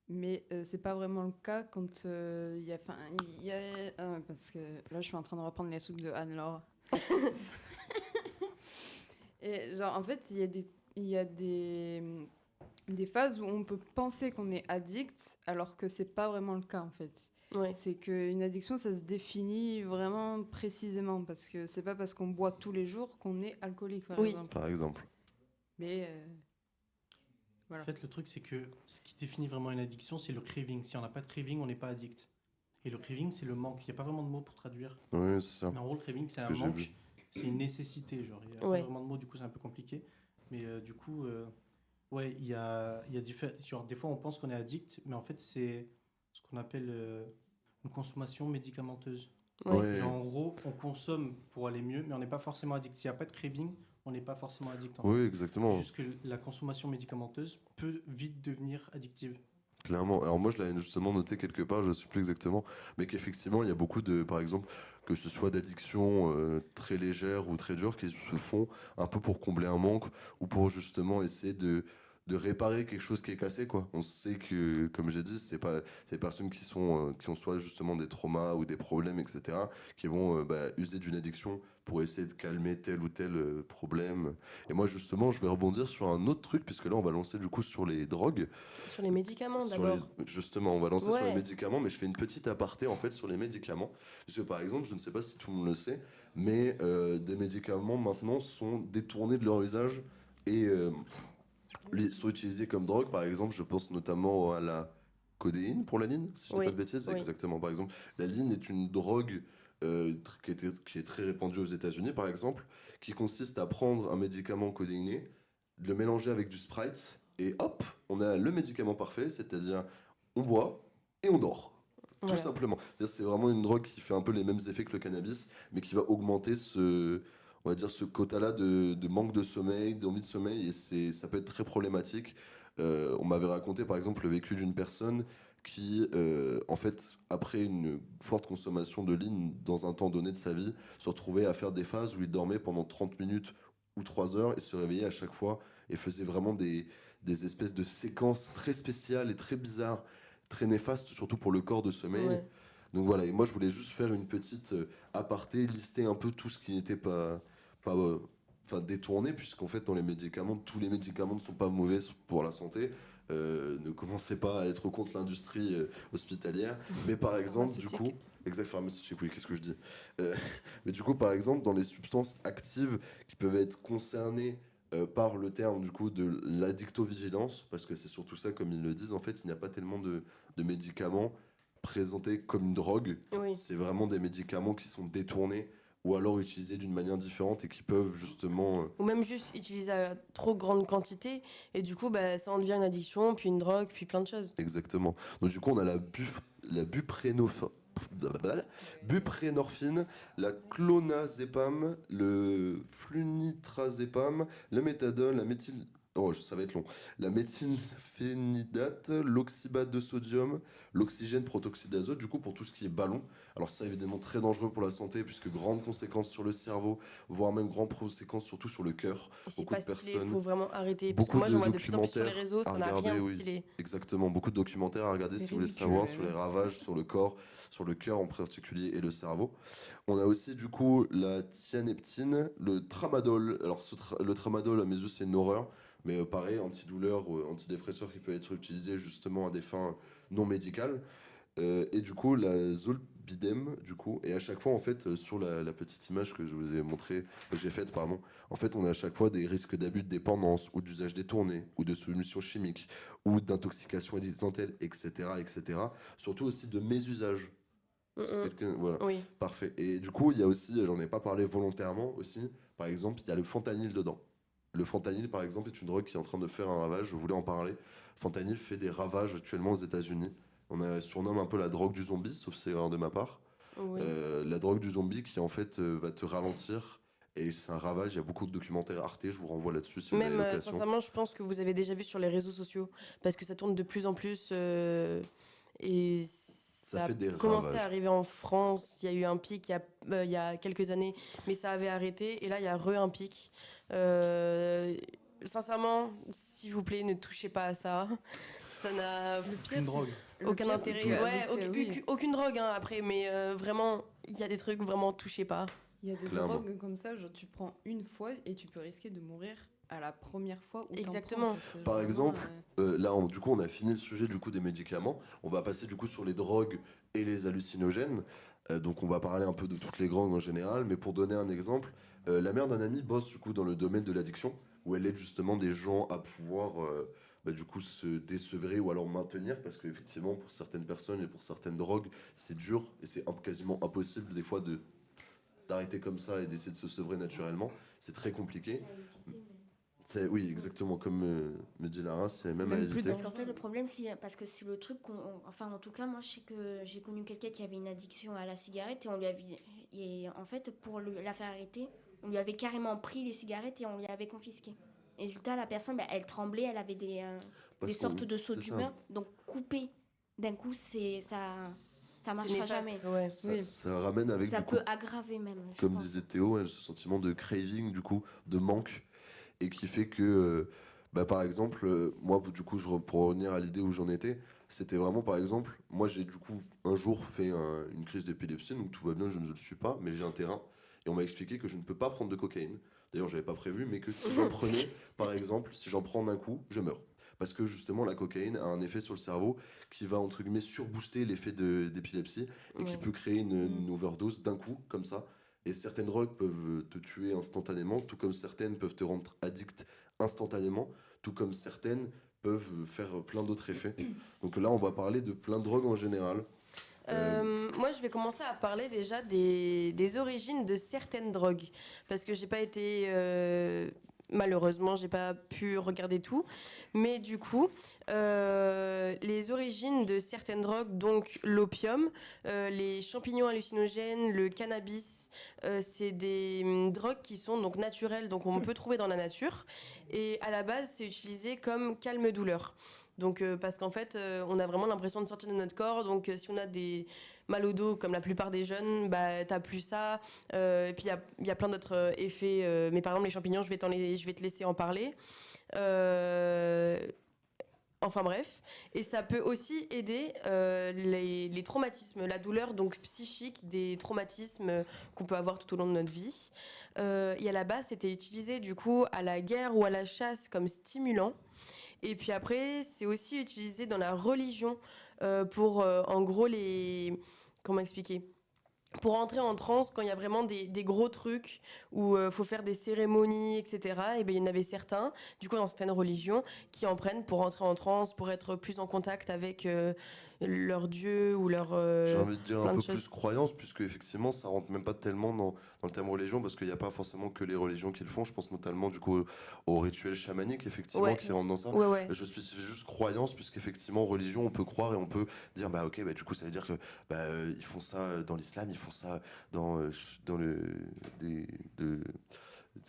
mais c'est pas vraiment le cas quand il y a, enfin, parce que là je suis en train de reprendre les trucs de Anne-Laure. Et genre en fait il y a des phases où on peut penser qu'on est addict alors que c'est pas vraiment le cas en fait. Ouais. C'est qu'une addiction, ça se définit vraiment précisément parce que c'est pas parce qu'on boit tous les jours qu'on est alcoolique, par Oui. exemple. Par exemple. Mais voilà. En fait, le truc, c'est que ce qui définit vraiment une addiction, c'est le craving. Si on n'a pas de craving, on n'est pas addict. Et le craving, c'est le manque. Il n'y a pas vraiment de mots pour traduire. Oui, c'est ça. Mais en gros, le craving, c'est Ce un que j'ai manque. vu. C'est une nécessité. Genre, il n'y a Ouais. pas vraiment de mots, du coup, c'est un peu compliqué. Mais du coup, ouais, il y a genre, des fois, on pense qu'on est addict, mais en fait, c'est ce qu'on appelle une consommation médicamenteuse. Ouais. Ouais. Genre, en gros, on consomme pour aller mieux, mais on n'est pas forcément addict. S'il n'y a pas de craving, on n'est pas forcément addict. En Oui, fait. exactement. Juste que la consommation médicamenteuse peut vite devenir addictive. Clairement. Alors moi, je l'avais justement noté quelque part, je ne sais plus exactement, mais qu'effectivement, il y a beaucoup de, par exemple, que ce soit d'addictions très légères ou très dures qui se font un peu pour combler un manque ou pour justement essayer de réparer quelque chose qui est cassé, quoi. On sait que, comme j'ai dit, c'est pas des personnes qui ont soit justement des traumas ou des problèmes, etc., qui vont user d'une addiction pour essayer de calmer tel ou tel problème. Et moi, justement, je vais rebondir sur un autre truc, puisque là, on va lancer du coup sur les drogues. Sur les médicaments Sur d'abord. justement, on va lancer sur les Ouais. médicaments, mais je fais une petite aparté en fait sur les médicaments. Parce que par exemple, je ne sais pas si tout le monde le sait, mais des médicaments maintenant sont détournés de leur usage et sont utilisés comme drogue. Par exemple, je pense notamment à la codéine pour la ligne, si je dis Oui, pas de bêtises. oui. Exactement. Par exemple, la ligne est une drogue qui est très répandue aux États-Unis, par exemple, qui consiste à prendre un médicament codéiné, de le mélanger avec du Sprite, et hop, on a le médicament parfait, c'est-à-dire on boit et on dort. Tout Voilà. simplement. C'est-à-dire, c'est vraiment une drogue qui fait un peu les mêmes effets que le cannabis, mais qui va augmenter on va dire, ce quota-là de manque de sommeil, d'envie de sommeil, et ça peut être très problématique. On m'avait raconté par exemple le vécu d'une personne qui, en fait, après une forte consommation de ligne dans un temps donné de sa vie, se retrouvait à faire des phases où il dormait pendant 30 minutes ou 3 heures et se réveillait à chaque fois et faisait vraiment des espèces de séquences très spéciales et très bizarres, très néfastes, surtout pour le corps de sommeil. Ouais. Donc voilà, et moi je voulais juste faire une petite aparté, lister un peu tout ce qui n'était pas détourné, puisqu'en fait dans les médicaments, tous les médicaments ne sont pas mauvais pour la santé. Ne commencez pas à être contre l'industrie hospitalière, mais par exemple, du coup, exact pharmaceutique, oui, qu'est-ce que je dis. Mais du coup, par exemple, dans les substances actives qui peuvent être concernées par le terme du coup de l'addictovigilance, parce que c'est surtout ça, comme ils le disent, en fait, il n'y a pas tellement de médicaments présentés comme une drogue. Oui. C'est vraiment des médicaments qui sont détournés ou alors utilisés d'une manière différente et qui peuvent justement Ou même juste utiliser à trop grande quantité. Et du coup, ça en devient une addiction, puis une drogue, puis plein de choses. exactement. Donc du coup, on a la buprénorphine, la clonazepam, le flunitrazepam, le méthadone, la méthyle... Oh, ça va être long. La méthylphénidate, l'oxybate de sodium, l'oxygène protoxyde d'azote, du coup pour tout ce qui est ballon. Alors ça évidemment très dangereux pour la santé puisque grandes conséquences sur le cerveau, voire même grandes conséquences surtout sur le cœur. Et c'est Beaucoup pas de stylé, il personnes, faut vraiment arrêter. Parce que beaucoup moi, de j'en vois de plus en plus sur les documentaires réseaux, ça à n'a rien regarder, de oui. stylé. Exactement, beaucoup de documentaires à regarder C'est si vous voulez ridicule, savoir ouais. sur les ravages sur le corps, sur le cœur en particulier et le cerveau. On a aussi du coup la thianeptine, le tramadol. Alors le tramadol à mes yeux c'est une horreur, mais pareil, antidouleur, antidépresseur qui peut être utilisé justement à des fins non médicales. Et du coup la zolpidem du coup, et à chaque fois en fait sur la petite image que je vous ai montré, que j'ai faite pardon, en fait on a à chaque fois des risques d'abus de dépendance ou d'usage détourné ou de solutions chimiques ou d'intoxication accidentelle, etc., etc. Surtout aussi de mésusage. Si quelqu'un, voilà, Oui. parfait. Et du coup, il y a aussi, j'en ai pas parlé volontairement aussi, par exemple, il y a le fentanyl dedans. Le fentanyl, par exemple, est une drogue qui est en train de faire un ravage, je voulais en parler. Fentanyl fait des ravages actuellement aux États-Unis. Surnomme un peu la drogue du zombie, sauf c'est erreur de ma part. Oui. La drogue du zombie qui en fait va te ralentir. Et c'est un ravage, il y a beaucoup de documentaires Arte, je vous renvoie là-dessus si vous avez Même, l'occasion. sincèrement, je pense que vous avez déjà vu sur les réseaux sociaux. Parce que ça tourne de plus en plus. Et ça a fait des commencé ravages. à arriver en France. Il y a eu un pic il y a quelques années. Mais ça avait arrêté. Et là, il y a un pic. Sincèrement, s'il vous plaît, ne touchez pas à ça. Ça n'a Une drogue. aucun intérêt. Ouais, oui. aucune drogue hein, après. Mais vraiment, il y a des trucs, vraiment, touchez pas. Il y a des Clairement. drogues comme ça, genre tu prends une fois et tu peux risquer de mourir à la première fois où t'en Exactement. prends, quoi. C'est Par vraiment, exemple, là, du coup, on a fini le sujet du coup des médicaments. On va passer du coup sur les drogues et les hallucinogènes. Donc, on va parler un peu de toutes les drogues en général. Mais pour donner un exemple, la mère d'un ami bosse du coup dans le domaine de l'addiction, où elle aide justement des gens à pouvoir du coup se désevrer ou alors maintenir, parce qu'effectivement, pour certaines personnes et pour certaines drogues, c'est dur et c'est quasiment impossible des fois d'arrêter comme ça et d'essayer de se sevrer naturellement. C'est très compliqué. Oui, exactement, comme me dit Lara, c'est même à Même plus éviter. Parce qu'en fait, le problème, c'est parce que c'est le truc enfin, en tout cas, moi, je sais que j'ai connu quelqu'un qui avait une addiction à la cigarette et on lui avait. Et en fait, pour la faire arrêter, on lui avait carrément pris les cigarettes et on lui avait confisqué. Résultat, la personne, elle tremblait, elle avait des Parce sortes qu'on- de sauts c'est ça. d'humeur. Donc, couper d'un coup, ça C'est marchera néfaste, jamais. ouais. Ça ramène avec Ça du coup, peut aggraver même, je comme pense. disait Théo, ce sentiment de craving, du coup, de manque, et qui fait que Bah, par exemple, moi, du coup, pour revenir à l'idée où j'en étais, c'était vraiment, par exemple, moi, j'ai du coup un jour fait une crise d'épilepsie, donc tout va bien, je ne le suis pas, mais j'ai un terrain, et on m'a expliqué que je ne peux pas prendre de cocaïne. D'ailleurs, j'avais pas prévu, mais que si j'en prenais, par exemple, si j'en prends d'un coup, je meurs. Parce que justement, la cocaïne a un effet sur le cerveau qui va, entre guillemets, surbooster l'effet d'épilepsie et qui Ouais. peut créer une overdose d'un coup, comme ça. Et certaines drogues peuvent te tuer instantanément, tout comme certaines peuvent te rendre addict instantanément, tout comme certaines peuvent faire plein d'autres effets. Donc là, on va parler de plein de drogues en général. Moi, je vais commencer à parler déjà des origines de certaines drogues. Parce que j'ai pas été. Malheureusement, j'ai pas pu regarder tout. Mais du coup, les origines de certaines drogues, donc l'opium, les champignons hallucinogènes, le cannabis, c'est des drogues qui sont donc naturelles, donc on peut trouver dans la nature. Et à la base, c'est utilisé comme calme-douleur. Donc, parce qu'en fait, on a vraiment l'impression de sortir de notre corps. Donc, si on a des mal au dos, comme la plupart des jeunes, bah, t'as plus ça. Et puis, il y a plein d'autres effets. Mais par exemple, les champignons, je vais te laisser en parler. Euh, Enfin bref, et ça peut aussi aider les traumatismes, la douleur donc psychique des traumatismes qu'on peut avoir tout au long de notre vie. Et à la base, c'était utilisé du coup à la guerre ou à la chasse comme stimulant. Et puis après, c'est aussi utilisé dans la religion pour, en gros, les... Comment expliquer? Pour entrer en transe, quand il y a vraiment des gros trucs où il faut faire des cérémonies, etc., et ben, il y en avait certains, du coup, dans certaines religions, qui en prennent pour entrer en transe, pour être plus en contact avec leur Dieu ou leur... J'ai envie de dire un plein de peu choses. plus croyance, puisque effectivement, ça rentre même pas tellement dans le terme religion, parce qu'il n'y a pas forcément que les religions qui le font. Je pense notamment du coup aux rituels chamaniques, effectivement, Ouais, qui rentrent dans ça. ouais, ouais. Je spécifie juste croyance, puisqu'effectivement, religion, on peut croire et on peut dire, bah ok, bah du coup, ça veut dire que ils font ça dans l'islam, ils font ça dans des- de-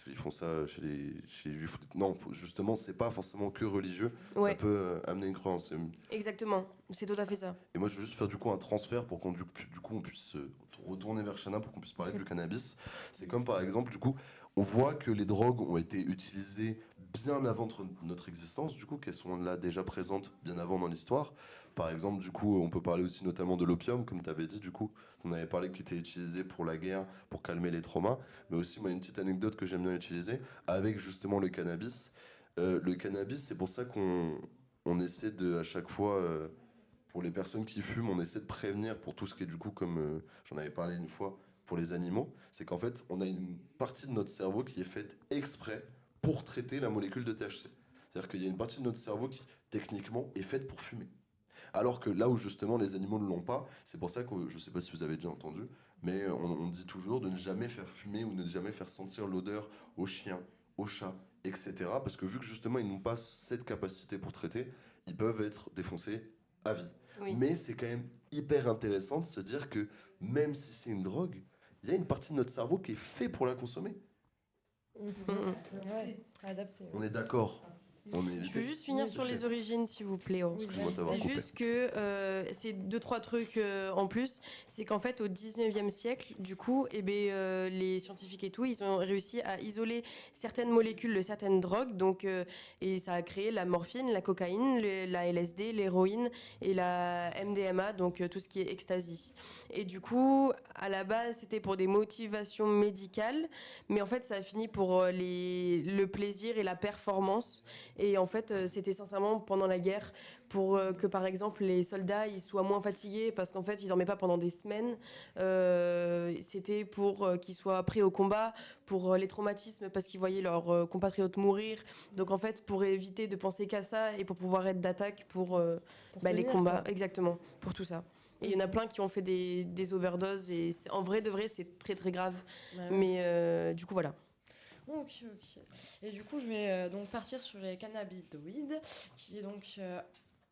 ils font ça chez les juifs. Non, justement, c'est pas forcément que religieux, ça Ouais, peut amener une croyance. exactement. C'est tout à fait ça. Et moi, je veux juste faire du coup un transfert pour qu'on du coup on puisse retourner vers Shanna pour qu'on puisse parler du cannabis. C'est comme par exemple, du coup, on voit que les drogues ont été utilisées bien avant notre existence, du coup, qu'elles sont là déjà présentes bien avant dans l'histoire. Par exemple, du coup, on peut parler aussi notamment de l'opium, comme tu avais dit, du coup, on avait parlé qui était utilisé pour la guerre, pour calmer les traumas. Mais aussi, moi, une petite anecdote que j'aime bien utiliser avec justement le cannabis. Le cannabis, c'est pour ça qu'on essaie de, à chaque fois. Pour les personnes qui fument, on essaie de prévenir pour tout ce qui est du coup, comme j'en avais parlé une fois, pour les animaux, c'est qu'en fait, on a une partie de notre cerveau qui est faite exprès pour traiter la molécule de THC. C'est-à-dire qu'il y a une partie de notre cerveau qui, techniquement, est faite pour fumer. Alors que là où justement les animaux ne l'ont pas, c'est pour ça que je ne sais pas si vous avez déjà entendu, mais on dit toujours de ne jamais faire fumer ou ne jamais faire sentir l'odeur aux chiens, aux chats, etc. Parce que vu que justement ils n'ont pas cette capacité pour traiter, ils peuvent être défoncés à vie. Oui. Mais c'est quand même hyper intéressant de se dire que même si c'est une drogue, il y a une partie de notre cerveau qui est fait pour la consommer. Ouais, adapté. On est d'accord. On est Je veux juste finir sur les origines, s'il vous plaît. Oh. Excuse-moi de t'avoir C'est coupé. juste que c'est deux, trois trucs en plus. C'est qu'en fait, au 19e siècle, du coup, les scientifiques et tout, ils ont réussi à isoler certaines molécules de certaines drogues. Donc, et ça a créé la morphine, la cocaïne, la LSD, l'héroïne et la MDMA, donc tout ce qui est ecstasy. Et du coup, à la base, c'était pour des motivations médicales. Mais en fait, ça a fini pour le plaisir et la performance. Et en fait, c'était sincèrement pendant la guerre pour que, par exemple, les soldats ils soient moins fatigués parce qu'en fait, ils dormaient pas pendant des semaines. C'était pour qu'ils soient prêts au combat, pour les traumatismes parce qu'ils voyaient leurs compatriotes mourir. Donc en fait, pour éviter de penser qu'à ça et pour pouvoir être d'attaque pour, les tenir, combats. quoi. Exactement, pour tout ça. Et il y en a plein qui ont fait des overdoses et en vrai de vrai, c'est très très grave. Ouais. Mais du coup, voilà. Ok. Et du coup, je vais donc partir sur les cannabinoïdes, qui est donc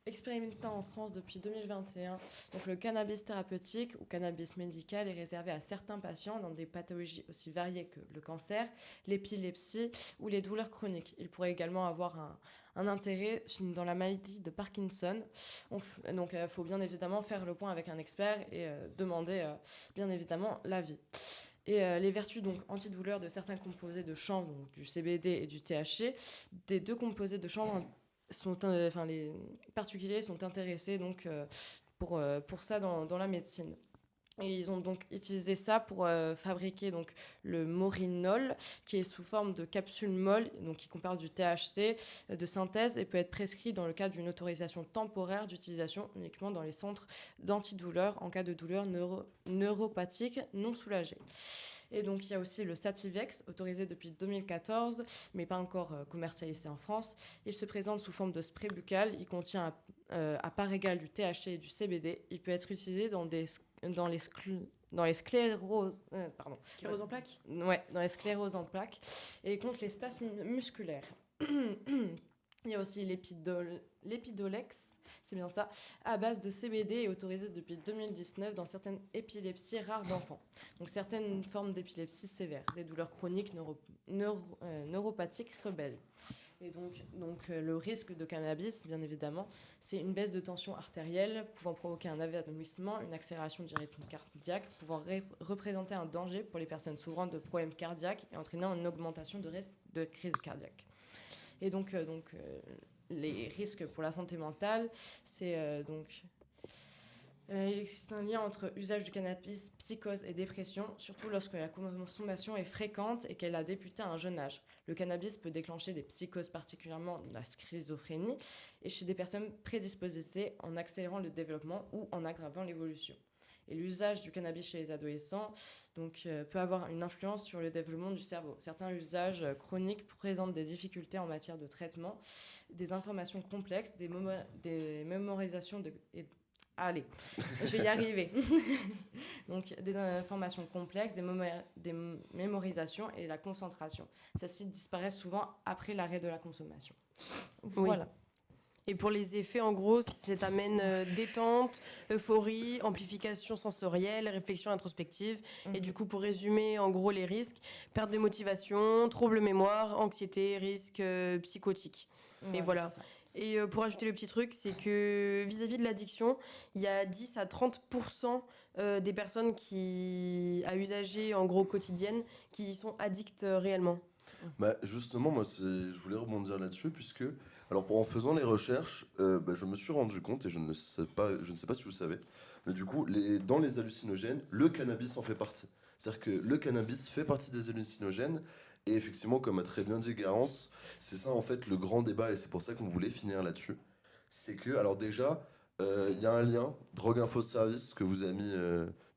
expérimenté en France depuis 2021. Donc le cannabis thérapeutique ou cannabis médical est réservé à certains patients dans des pathologies aussi variées que le cancer, l'épilepsie ou les douleurs chroniques. Il pourrait également avoir un intérêt dans la maladie de Parkinson. Donc il faut bien évidemment faire le point avec un expert et demander bien évidemment l'avis. Et les vertus donc antidouleurs de certains composés de chanvre, donc du CBD et du THC, des deux composés de chanvre les particuliers sont intéressés donc pour ça dans la médecine. Et ils ont donc utilisé ça pour fabriquer donc le Morinol, qui est sous forme de capsule molle, donc qui comporte du THC de synthèse et peut être prescrit dans le cadre d'une autorisation temporaire d'utilisation uniquement dans les centres d'antidouleurs en cas de douleur neuropathique non soulagée. Et donc, il y a aussi le Sativex, autorisé depuis 2014, mais pas encore commercialisé en France. Il se présente sous forme de spray buccal. Il contient à part égale du THC et du CBD. Il peut être utilisé dans les scléroses... Sclérose en plaques. Ouais, dans les scléroses en plaques et contre les spasmes musculaires. Il y a aussi l'Epidolex, c'est bien ça, à base de CBD et autorisé depuis 2019 dans certaines épilepsies rares d'enfants. Donc certaines formes d'épilepsie sévères, des douleurs chroniques neuropathiques rebelles. Et donc le risque de cannabis, bien évidemment, c'est une baisse de tension artérielle pouvant provoquer un avertissement, une accélération du rythme cardiaque, pouvant représenter un danger pour les personnes souffrant de problèmes cardiaques et entraînant une augmentation de risque de crise cardiaque. Et donc les risques pour la santé mentale, c'est il existe un lien entre usage du cannabis, psychose et dépression, surtout lorsque la consommation est fréquente et qu'elle a débuté à un jeune âge. Le cannabis peut déclencher des psychoses, particulièrement la schizophrénie, et chez des personnes prédisposées en accélérant le développement ou en aggravant l'évolution. Et l'usage du cannabis chez les adolescents peut avoir une influence sur le développement du cerveau. Certains usages chroniques présentent des difficultés en matière de traitement, des informations complexes, des mémorisations Allez, je vais y arriver. Donc, des informations complexes, des mémorisations et la concentration. Celles-ci disparaissent souvent après l'arrêt de la consommation. Oui. Voilà. Et pour les effets, en gros, ça t'amène détente, euphorie, amplification sensorielle, réflexion introspective. Et du coup, pour résumer, en gros, les risques, perte de motivation, troubles mémoire, anxiété, risques psychotiques. Et voilà. Et pour ajouter le petit truc, c'est que vis-à-vis de l'addiction, il y a 10 à 30% des personnes à usager en gros quotidienne qui sont addictes réellement. Bah justement, moi, je voulais rebondir là-dessus, puisque, alors, en faisant les recherches, je me suis rendu compte, et je ne sais pas si vous savez, mais du coup, dans les hallucinogènes, le cannabis en fait partie. C'est-à-dire que le cannabis fait partie des hallucinogènes, et effectivement, comme a très bien dit Garance, c'est ça en fait le grand débat, et c'est pour ça qu'on voulait finir là-dessus. C'est que, alors déjà, il y a un lien, Drogue Info Service, que vous a mis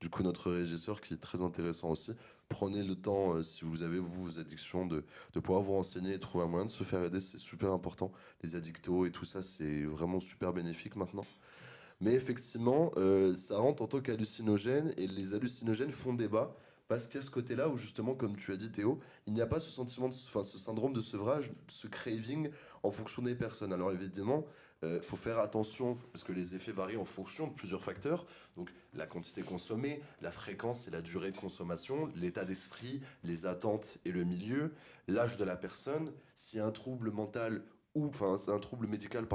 du coup notre régisseur, qui est très intéressant aussi. Prenez le temps, si vous avez vos addictions, de pouvoir vous renseigner et trouver un moyen de se faire aider, c'est super important. Les addictos et tout ça, c'est vraiment super bénéfique maintenant. Mais effectivement, ça rentre en tant qu'hallucinogène, et les hallucinogènes font débat, parce qu'il y a ce côté-là où justement, comme tu as dit Théo, il n'y a pas ce sentiment, ce syndrome de sevrage, ce craving en fonction des personnes. Alors évidemment, faut faire attention, parce que les effets varient en fonction de plusieurs facteurs. Donc la quantité consommée, la fréquence et la durée de consommation, l'état d'esprit, les attentes et le milieu, l'âge de la personne, s'il y a un trouble mental c'est un trouble médical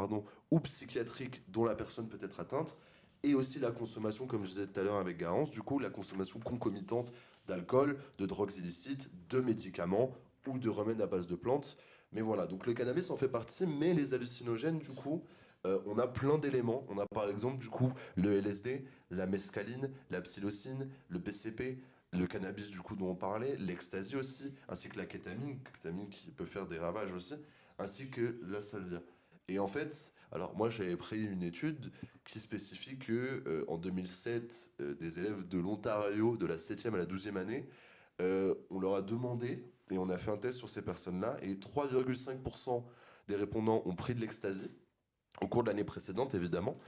ou psychiatrique dont la personne peut être atteinte, et aussi la consommation, comme je disais tout à l'heure avec Garance, du coup la consommation concomitante d'alcool, de drogues illicites, de médicaments ou de remèdes à base de plantes. Mais voilà, donc le cannabis en fait partie, mais les hallucinogènes, du coup, on a plein d'éléments. On a par exemple, du coup, le LSD, la mescaline, la psilocine, le PCP, le cannabis, du coup, dont on parlait, l'ecstasy aussi, ainsi que la kétamine qui peut faire des ravages aussi, ainsi que la salvia. Et en fait, alors moi j'avais pris une étude qui spécifie que en 2007, des élèves de l'Ontario, de la 7e à la 12e année, on leur a demandé, et on a fait un test sur ces personnes-là, et 3,5% des répondants ont pris de l'ecstasy, au cours de l'année précédente évidemment.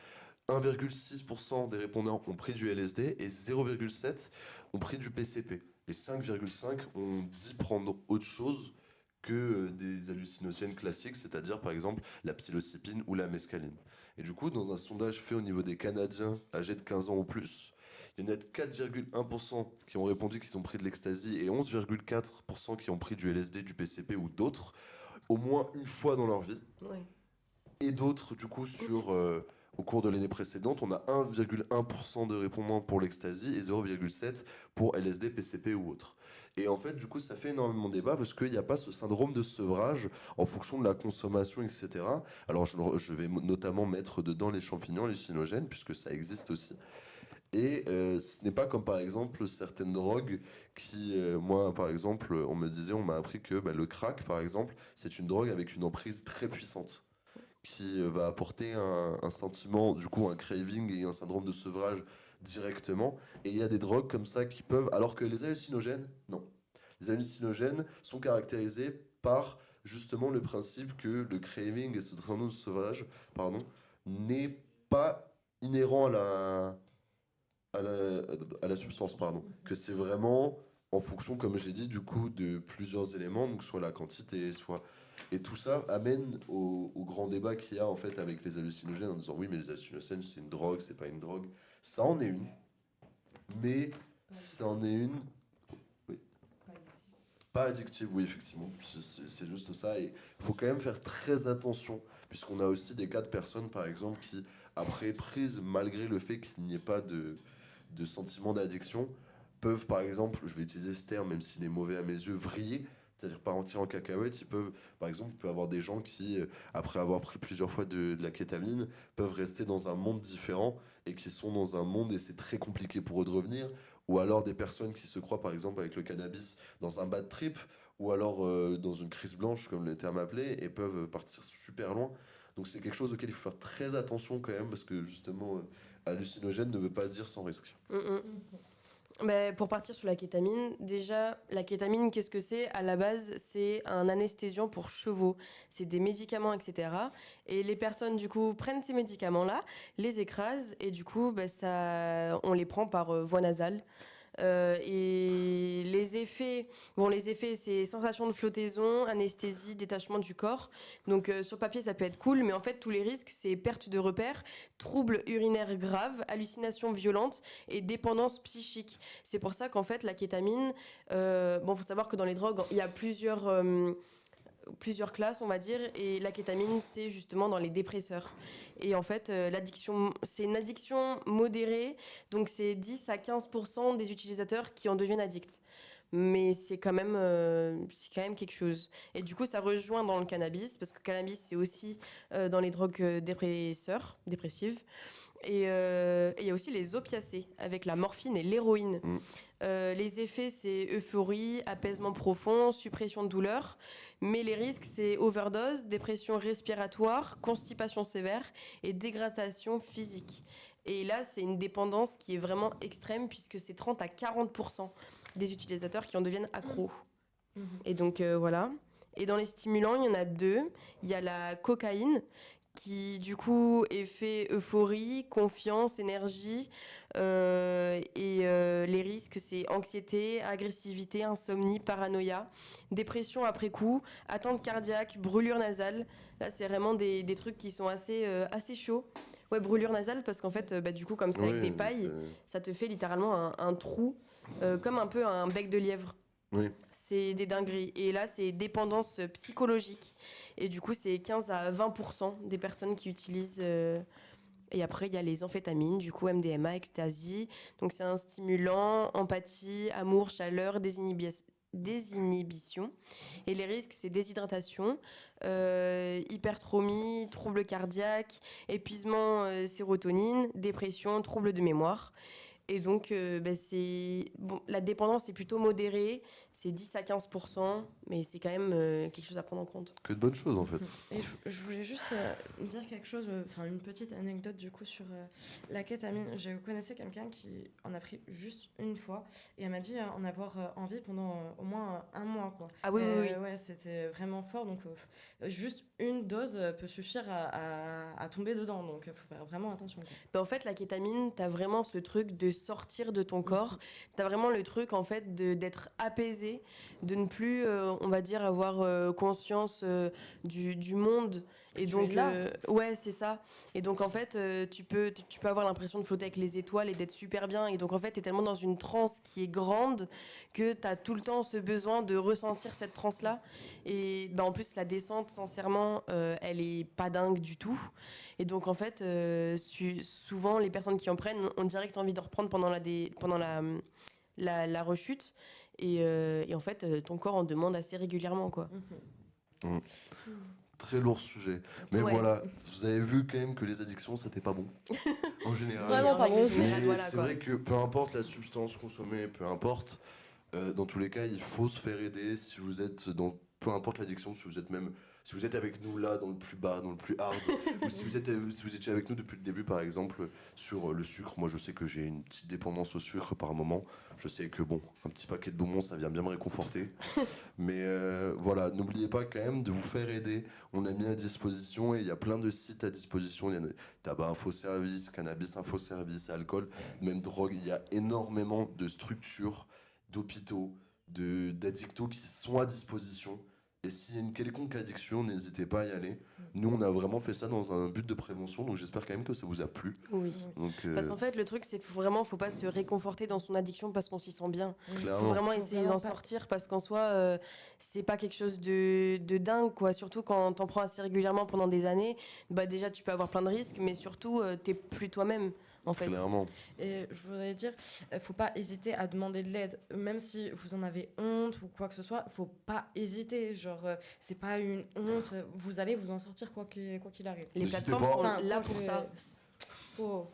1,6% des répondants ont pris du LSD et 0,7% ont pris du PCP. Et 5,5% ont dit prendre autre chose que des hallucinogènes classiques, c'est-à-dire par exemple la psilocybine ou la mescaline. Et du coup, dans un sondage fait au niveau des Canadiens âgés de 15 ans ou plus, il y en a 4,1% qui ont répondu qu'ils ont pris de l'ecstasy et 11,4% qui ont pris du LSD, du PCP ou d'autres, au moins une fois dans leur vie. Ouais. Et d'autres, du coup, Au cours de l'année précédente, on a 1,1% de répondants pour l'ecstasy et 0,7% pour LSD, PCP ou autre. Et en fait, du coup, ça fait énormément débat parce qu'il n'y a pas ce syndrome de sevrage en fonction de la consommation, etc. Alors, je vais notamment mettre dedans les champignons hallucinogènes, puisque ça existe aussi. Et ce n'est pas comme par exemple certaines drogues qui, moi par exemple, on m'a appris que le crack par exemple, c'est une drogue avec une emprise très puissante qui va apporter un sentiment, du coup un craving et un syndrome de sevrage directement. Et il y a des drogues comme ça qui peuvent, alors que les hallucinogènes, non. Les hallucinogènes sont caractérisés par justement le principe que le craving et ce syndrome de sevrage, pardon, n'est pas inhérent à la substance, pardon. Que c'est vraiment en fonction, comme j'ai dit, du coup, de plusieurs éléments, donc soit la quantité, soit... Et tout ça amène au grand débat qu'il y a en fait avec les hallucinogènes en disant oui, mais les hallucinogènes, c'est une drogue, c'est pas une drogue. Ça en est une, mais ça en est une... Oui. Pas addictive, oui, effectivement. C'est juste ça. Et il faut quand même faire très attention, puisqu'on a aussi des cas de personnes, par exemple, qui, après prise, malgré le fait qu'il n'y ait pas de sentiment d'addiction, peuvent, par exemple, je vais utiliser ce terme, même s'il est mauvais à mes yeux, vriller, c'est-à-dire partir en cacahuète. Ils peuvent, par exemple, il peut y avoir des gens qui, après avoir pris plusieurs fois de la kétamine, peuvent rester dans un monde différent et qui sont dans un monde et c'est très compliqué pour eux de revenir. Ou alors des personnes qui se croient, par exemple, avec le cannabis, dans un bad trip, ou alors dans une crise blanche, comme le terme appelé, et peuvent partir super loin. Donc c'est quelque chose auquel il faut faire très attention quand même, parce que justement, hallucinogène ne veut pas dire sans risque. Pour partir sur la kétamine, déjà, la kétamine, qu'est-ce que c'est? À la base, c'est un anesthésiant pour chevaux. C'est des médicaments, etc. Et les personnes, du coup, prennent ces médicaments-là, les écrasent, et du coup, on les prend par voie nasale. Et les effets, c'est sensation de flottaison, anesthésie, détachement du corps. Donc sur papier, ça peut être cool, mais en fait, tous les risques, c'est perte de repères, troubles urinaires graves, hallucinations violentes et dépendance psychique. C'est pour ça qu'en fait, la kétamine, faut savoir que dans les drogues, il y a plusieurs classes, on va dire, et la kétamine, c'est justement dans les dépresseurs. Et en fait, l'addiction, c'est une addiction modérée, donc c'est 10 à 15% des utilisateurs qui en deviennent addicts. Mais c'est quand même quelque chose. Et du coup, ça rejoint dans le cannabis, parce que le cannabis, c'est aussi dans les drogues dépressives. Et il y a aussi les opiacés, avec la morphine et l'héroïne. Les effets, c'est euphorie, apaisement profond, suppression de douleur. Mais les risques, c'est overdose, dépression respiratoire, constipation sévère et dégradation physique. Et là, c'est une dépendance qui est vraiment extrême, puisque c'est 30 à 40% des utilisateurs qui en deviennent accros. Et donc, voilà. Et dans les stimulants, il y en a deux. Il y a la cocaïne, qui du coup effet euphorie, confiance, énergie, les risques c'est anxiété, agressivité, insomnie, paranoïa, dépression après coup, atteinte cardiaque, brûlure nasale. Là c'est vraiment des trucs qui sont assez chauds. Ouais, brûlure nasale parce qu'en fait du coup comme c'est avec des pailles, ça te fait littéralement un trou, comme un peu un bec de lièvre. Oui. C'est des dingueries. Et là, c'est dépendance psychologique. Et du coup, c'est 15 à 20% des personnes qui utilisent. Et après, il y a les amphétamines, du coup, MDMA, ecstasy. Donc, c'est un stimulant, empathie, amour, chaleur, désinhibition. Et les risques, c'est déshydratation, hypertromie, troubles cardiaques, épuisement sérotonine, dépression, troubles de mémoire. Et donc, la dépendance est plutôt modérée, c'est 10 à 15%, mais c'est quand même quelque chose à prendre en compte. Que de bonnes choses, en fait. Et je voulais juste dire quelque chose, une petite anecdote du coup sur la kétamine. Je connaissais quelqu'un qui en a pris juste une fois, et elle m'a dit en avoir envie pendant au moins un mois, quoi. Ah oui. Ouais, c'était vraiment fort, donc juste une dose peut suffire à tomber dedans, donc il faut faire vraiment attention, quoi. En fait, la kétamine, t'as vraiment ce truc de sortir de ton corps. T'as vraiment le truc en fait d'être apaisé, de ne plus, on va dire, avoir conscience du monde. Et Tu donc, es là. ouais, c'est ça. Et donc, en fait, tu peux avoir l'impression de flotter avec les étoiles et d'être super bien. Et donc, en fait, t'es tellement dans une transe qui est grande que t'as tout le temps ce besoin de ressentir cette transe-là. Et bah, en plus, la descente, sincèrement, elle est pas dingue du tout. Et donc, en fait, souvent, les personnes qui en prennent ont direct envie de reprendre pendant la rechute. Et en fait, ton corps en demande assez régulièrement, quoi. Mm. Très lourd sujet. Mais Ouais. voilà, vous avez vu quand même que les addictions, c'était pas bon. En général. Vraiment pas bon. Mais Voilà, c'est quoi. vrai que peu importe la substance consommée, peu importe, dans tous les cas, il faut se faire aider si vous êtes dans peu importe l'addiction, si vous êtes avec nous là dans le plus bas, dans le plus hard, ou si vous étiez avec nous depuis le début par exemple sur le sucre. Moi je sais que j'ai une petite dépendance au sucre par moment. Je sais que bon, un petit paquet de bonbons ça vient bien me réconforter. Mais voilà, n'oubliez pas quand même de vous faire aider. On a mis à disposition et il y a plein de sites à disposition. Il y a tabac info service, cannabis info service, alcool, même drogue. Il y a énormément de structures, d'hôpitaux, d'addictos qui sont à disposition. Et s'il y a une quelconque addiction, n'hésitez pas à y aller. Nous, on a vraiment fait ça dans un but de prévention, donc j'espère quand même que ça vous a plu. Oui. Donc, Parce qu'en fait, le truc, c'est faut pas se réconforter dans son addiction parce qu'on s'y sent bien. Faut clairement, vraiment Faut essayer vraiment d'en pas. sortir parce qu'en soi, c'est pas quelque chose de dingue, quoi. Surtout quand t'en prends assez régulièrement pendant des années, bah déjà, tu peux avoir plein de risques, mais surtout, t'es plus toi-même, en fait. clairement. Et je voudrais dire, faut pas hésiter à demander de l'aide, même si vous en avez honte ou quoi que ce soit. Faut pas hésiter, genre c'est pas une honte. Vous allez vous en sortir quoi qu'il arrive. Les N'hésitez plateformes pas. sont Enfin, là quoi pour que- ça. Faut-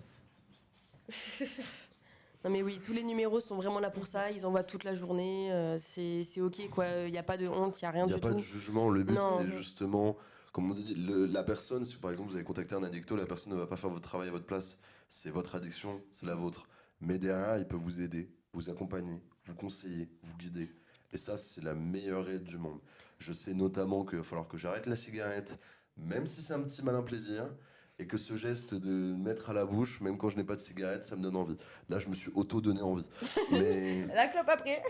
Non mais oui, tous les numéros sont vraiment là pour ça. Ils envoient toute la journée. C'est ok, quoi. Il y a pas de honte, il y a rien Il n'y a du pas tout. de jugement. Le but, Non. c'est justement, comme on dit, la personne, si par exemple vous avez contacté un addicto, la personne ne va pas faire votre travail à votre place. C'est votre addiction, c'est la vôtre. Mais derrière, il peut vous aider, vous accompagner, vous conseiller, vous guider. Et ça, c'est la meilleure aide du monde. Je sais notamment qu'il va falloir que j'arrête la cigarette, même si c'est un petit malin plaisir, et que ce geste de mettre à la bouche, même quand je n'ai pas de cigarette, ça me donne envie. Là, je me suis auto-donné envie. Mais, La clope après.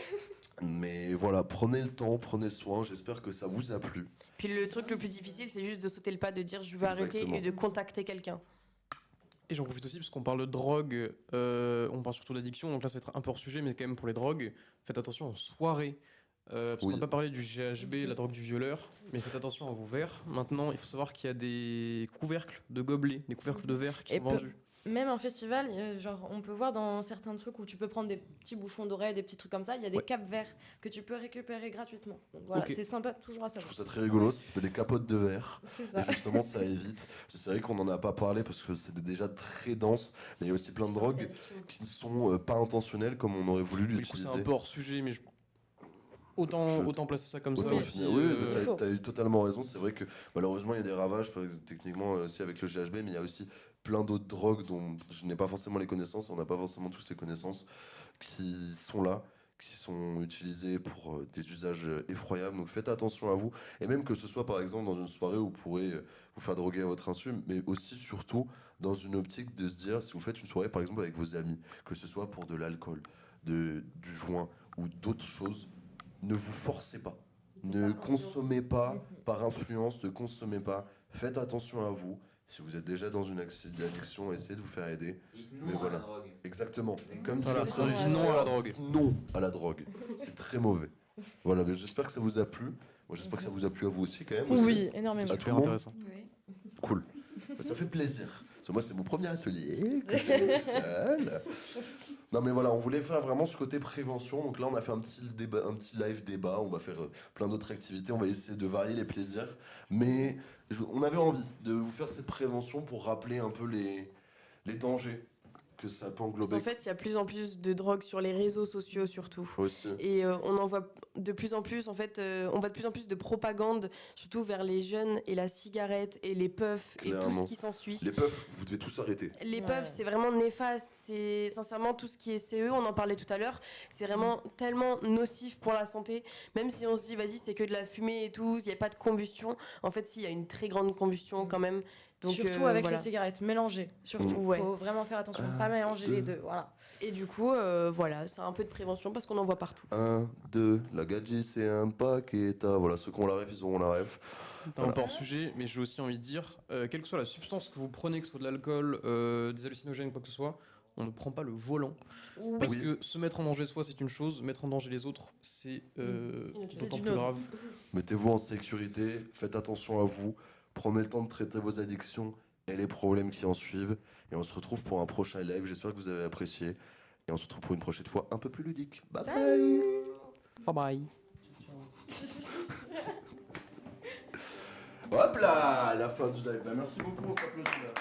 mais voilà, prenez le temps, prenez le soin. J'espère que ça vous a plu. Puis le truc le plus difficile, c'est juste de sauter le pas, de dire je veux arrêter Exactement. et de contacter quelqu'un. Et j'en profite aussi parce qu'on parle de drogue, on parle surtout d'addiction, donc là ça va être un peu hors sujet, mais quand même pour les drogues, faites attention en soirée. Parce qu'on Oui. n'a pas parlé du GHB, la drogue du violeur, mais faites attention à vos verres. Maintenant, il faut savoir qu'il y a des couvercles de gobelets, des couvercles de verre qui Et sont vendus. Même en festival, genre on peut voir dans certains trucs où tu peux prendre des petits bouchons d'oreilles, des petits trucs comme ça, il y a des Ouais. capes verres que tu peux récupérer gratuitement. Donc voilà, Ok. c'est sympa toujours à Je savoir. trouve ça très rigolo, ça s'appelle des capotes de verre. C'est Et ça. justement, ça évite. Parce que c'est vrai qu'on n'en a pas parlé parce que c'était déjà très dense. Mais il y a aussi plein de drogues qui ne sont pas intentionnelles comme on aurait voulu Du coup, c'est l'utiliser. un peu hors sujet, mais Je- autant placer ça comme ça Autant aussi. finir. Oui, mais Faut. t'as eu totalement raison. C'est vrai que malheureusement, il y a des ravages, techniquement aussi avec le GHB, mais il y a aussi plein d'autres drogues dont je n'ai pas forcément les connaissances, on n'a pas forcément tous les connaissances, qui sont là, qui sont utilisées pour des usages effroyables. Donc faites attention à vous. Et même que ce soit par exemple dans une soirée où vous pourrez vous faire droguer à votre insu, mais aussi surtout dans une optique de se dire, si vous faites une soirée par exemple avec vos amis, que ce soit pour de l'alcool, du joint ou d'autres choses, ne vous forcez pas. Ne consommez pas par influence, ne consommez pas. Faites attention à vous. Si vous êtes déjà dans une addiction, essayez de vous faire aider. Dites Mais non à voilà. la drogue. Exactement. Comme dit Voilà, notre dites régisseur, non à la drogue. dites non à la drogue. C'est très mauvais. Voilà, mais j'espère que ça vous a plu. Moi, j'espère que ça vous a plu à vous aussi, quand même. aussi. Oui, énormément. À tout Super le monde. intéressant. Oui. Cool. Bah, ça fait plaisir. Parce que moi, c'était mon premier atelier, que j'ai fait tout seul. Non, mais voilà, on voulait faire vraiment ce côté prévention. Donc là, on a fait un petit débat, un petit live débat. On va faire plein d'autres activités. On va essayer de varier les plaisirs. Mais on avait envie de vous faire cette prévention pour rappeler un peu les dangers que ça peut Parce englober. qu'en fait, il y a de plus en plus de drogue sur les réseaux sociaux surtout. Aussi. Et on en voit de plus en plus, en fait, on voit de plus en plus de propagande, surtout vers les jeunes et la cigarette et les puffs et tout Clairement. ce qui s'ensuit. Les puffs, vous devez tous arrêter. Les Ouais. puffs, c'est vraiment néfaste. C'est sincèrement tout ce qui est CE, on en parlait tout à l'heure. C'est vraiment tellement nocif pour la santé. Même si on se dit, vas-y, c'est que de la fumée et tout, il n'y a pas de combustion. En fait, si, il y a une très grande combustion quand même. Donc, surtout avec voilà. les cigarettes mélangées. Surtout, Ouais. faut vraiment faire attention de pas mélanger les deux. Voilà. Et du coup, voilà, c'est un peu de prévention parce qu'on en voit partout. 1, 2, la gadji c'est un paqueta. Voilà, ceux qui ont la ref, ils auront la ref. T'as un peu hors sujet, mais j'ai aussi envie de dire, quelle que soit la substance que vous prenez, que ce soit de l'alcool, des hallucinogènes, quoi que ce soit, on ne prend pas le volant. Parce Oui. que se mettre en danger soi, c'est une chose, mettre en danger les autres, c'est C'est d'autant une plus autre. grave. Mettez-vous en sécurité, faites attention à vous, prenez le temps de traiter vos addictions et les problèmes qui en suivent. Et on se retrouve pour un prochain live. J'espère que vous avez apprécié. Et on se retrouve pour une prochaine fois un peu plus ludique. Bye bye. Bye bye. Hop là, la fin du live. Bah, merci beaucoup, on s'applaudit là.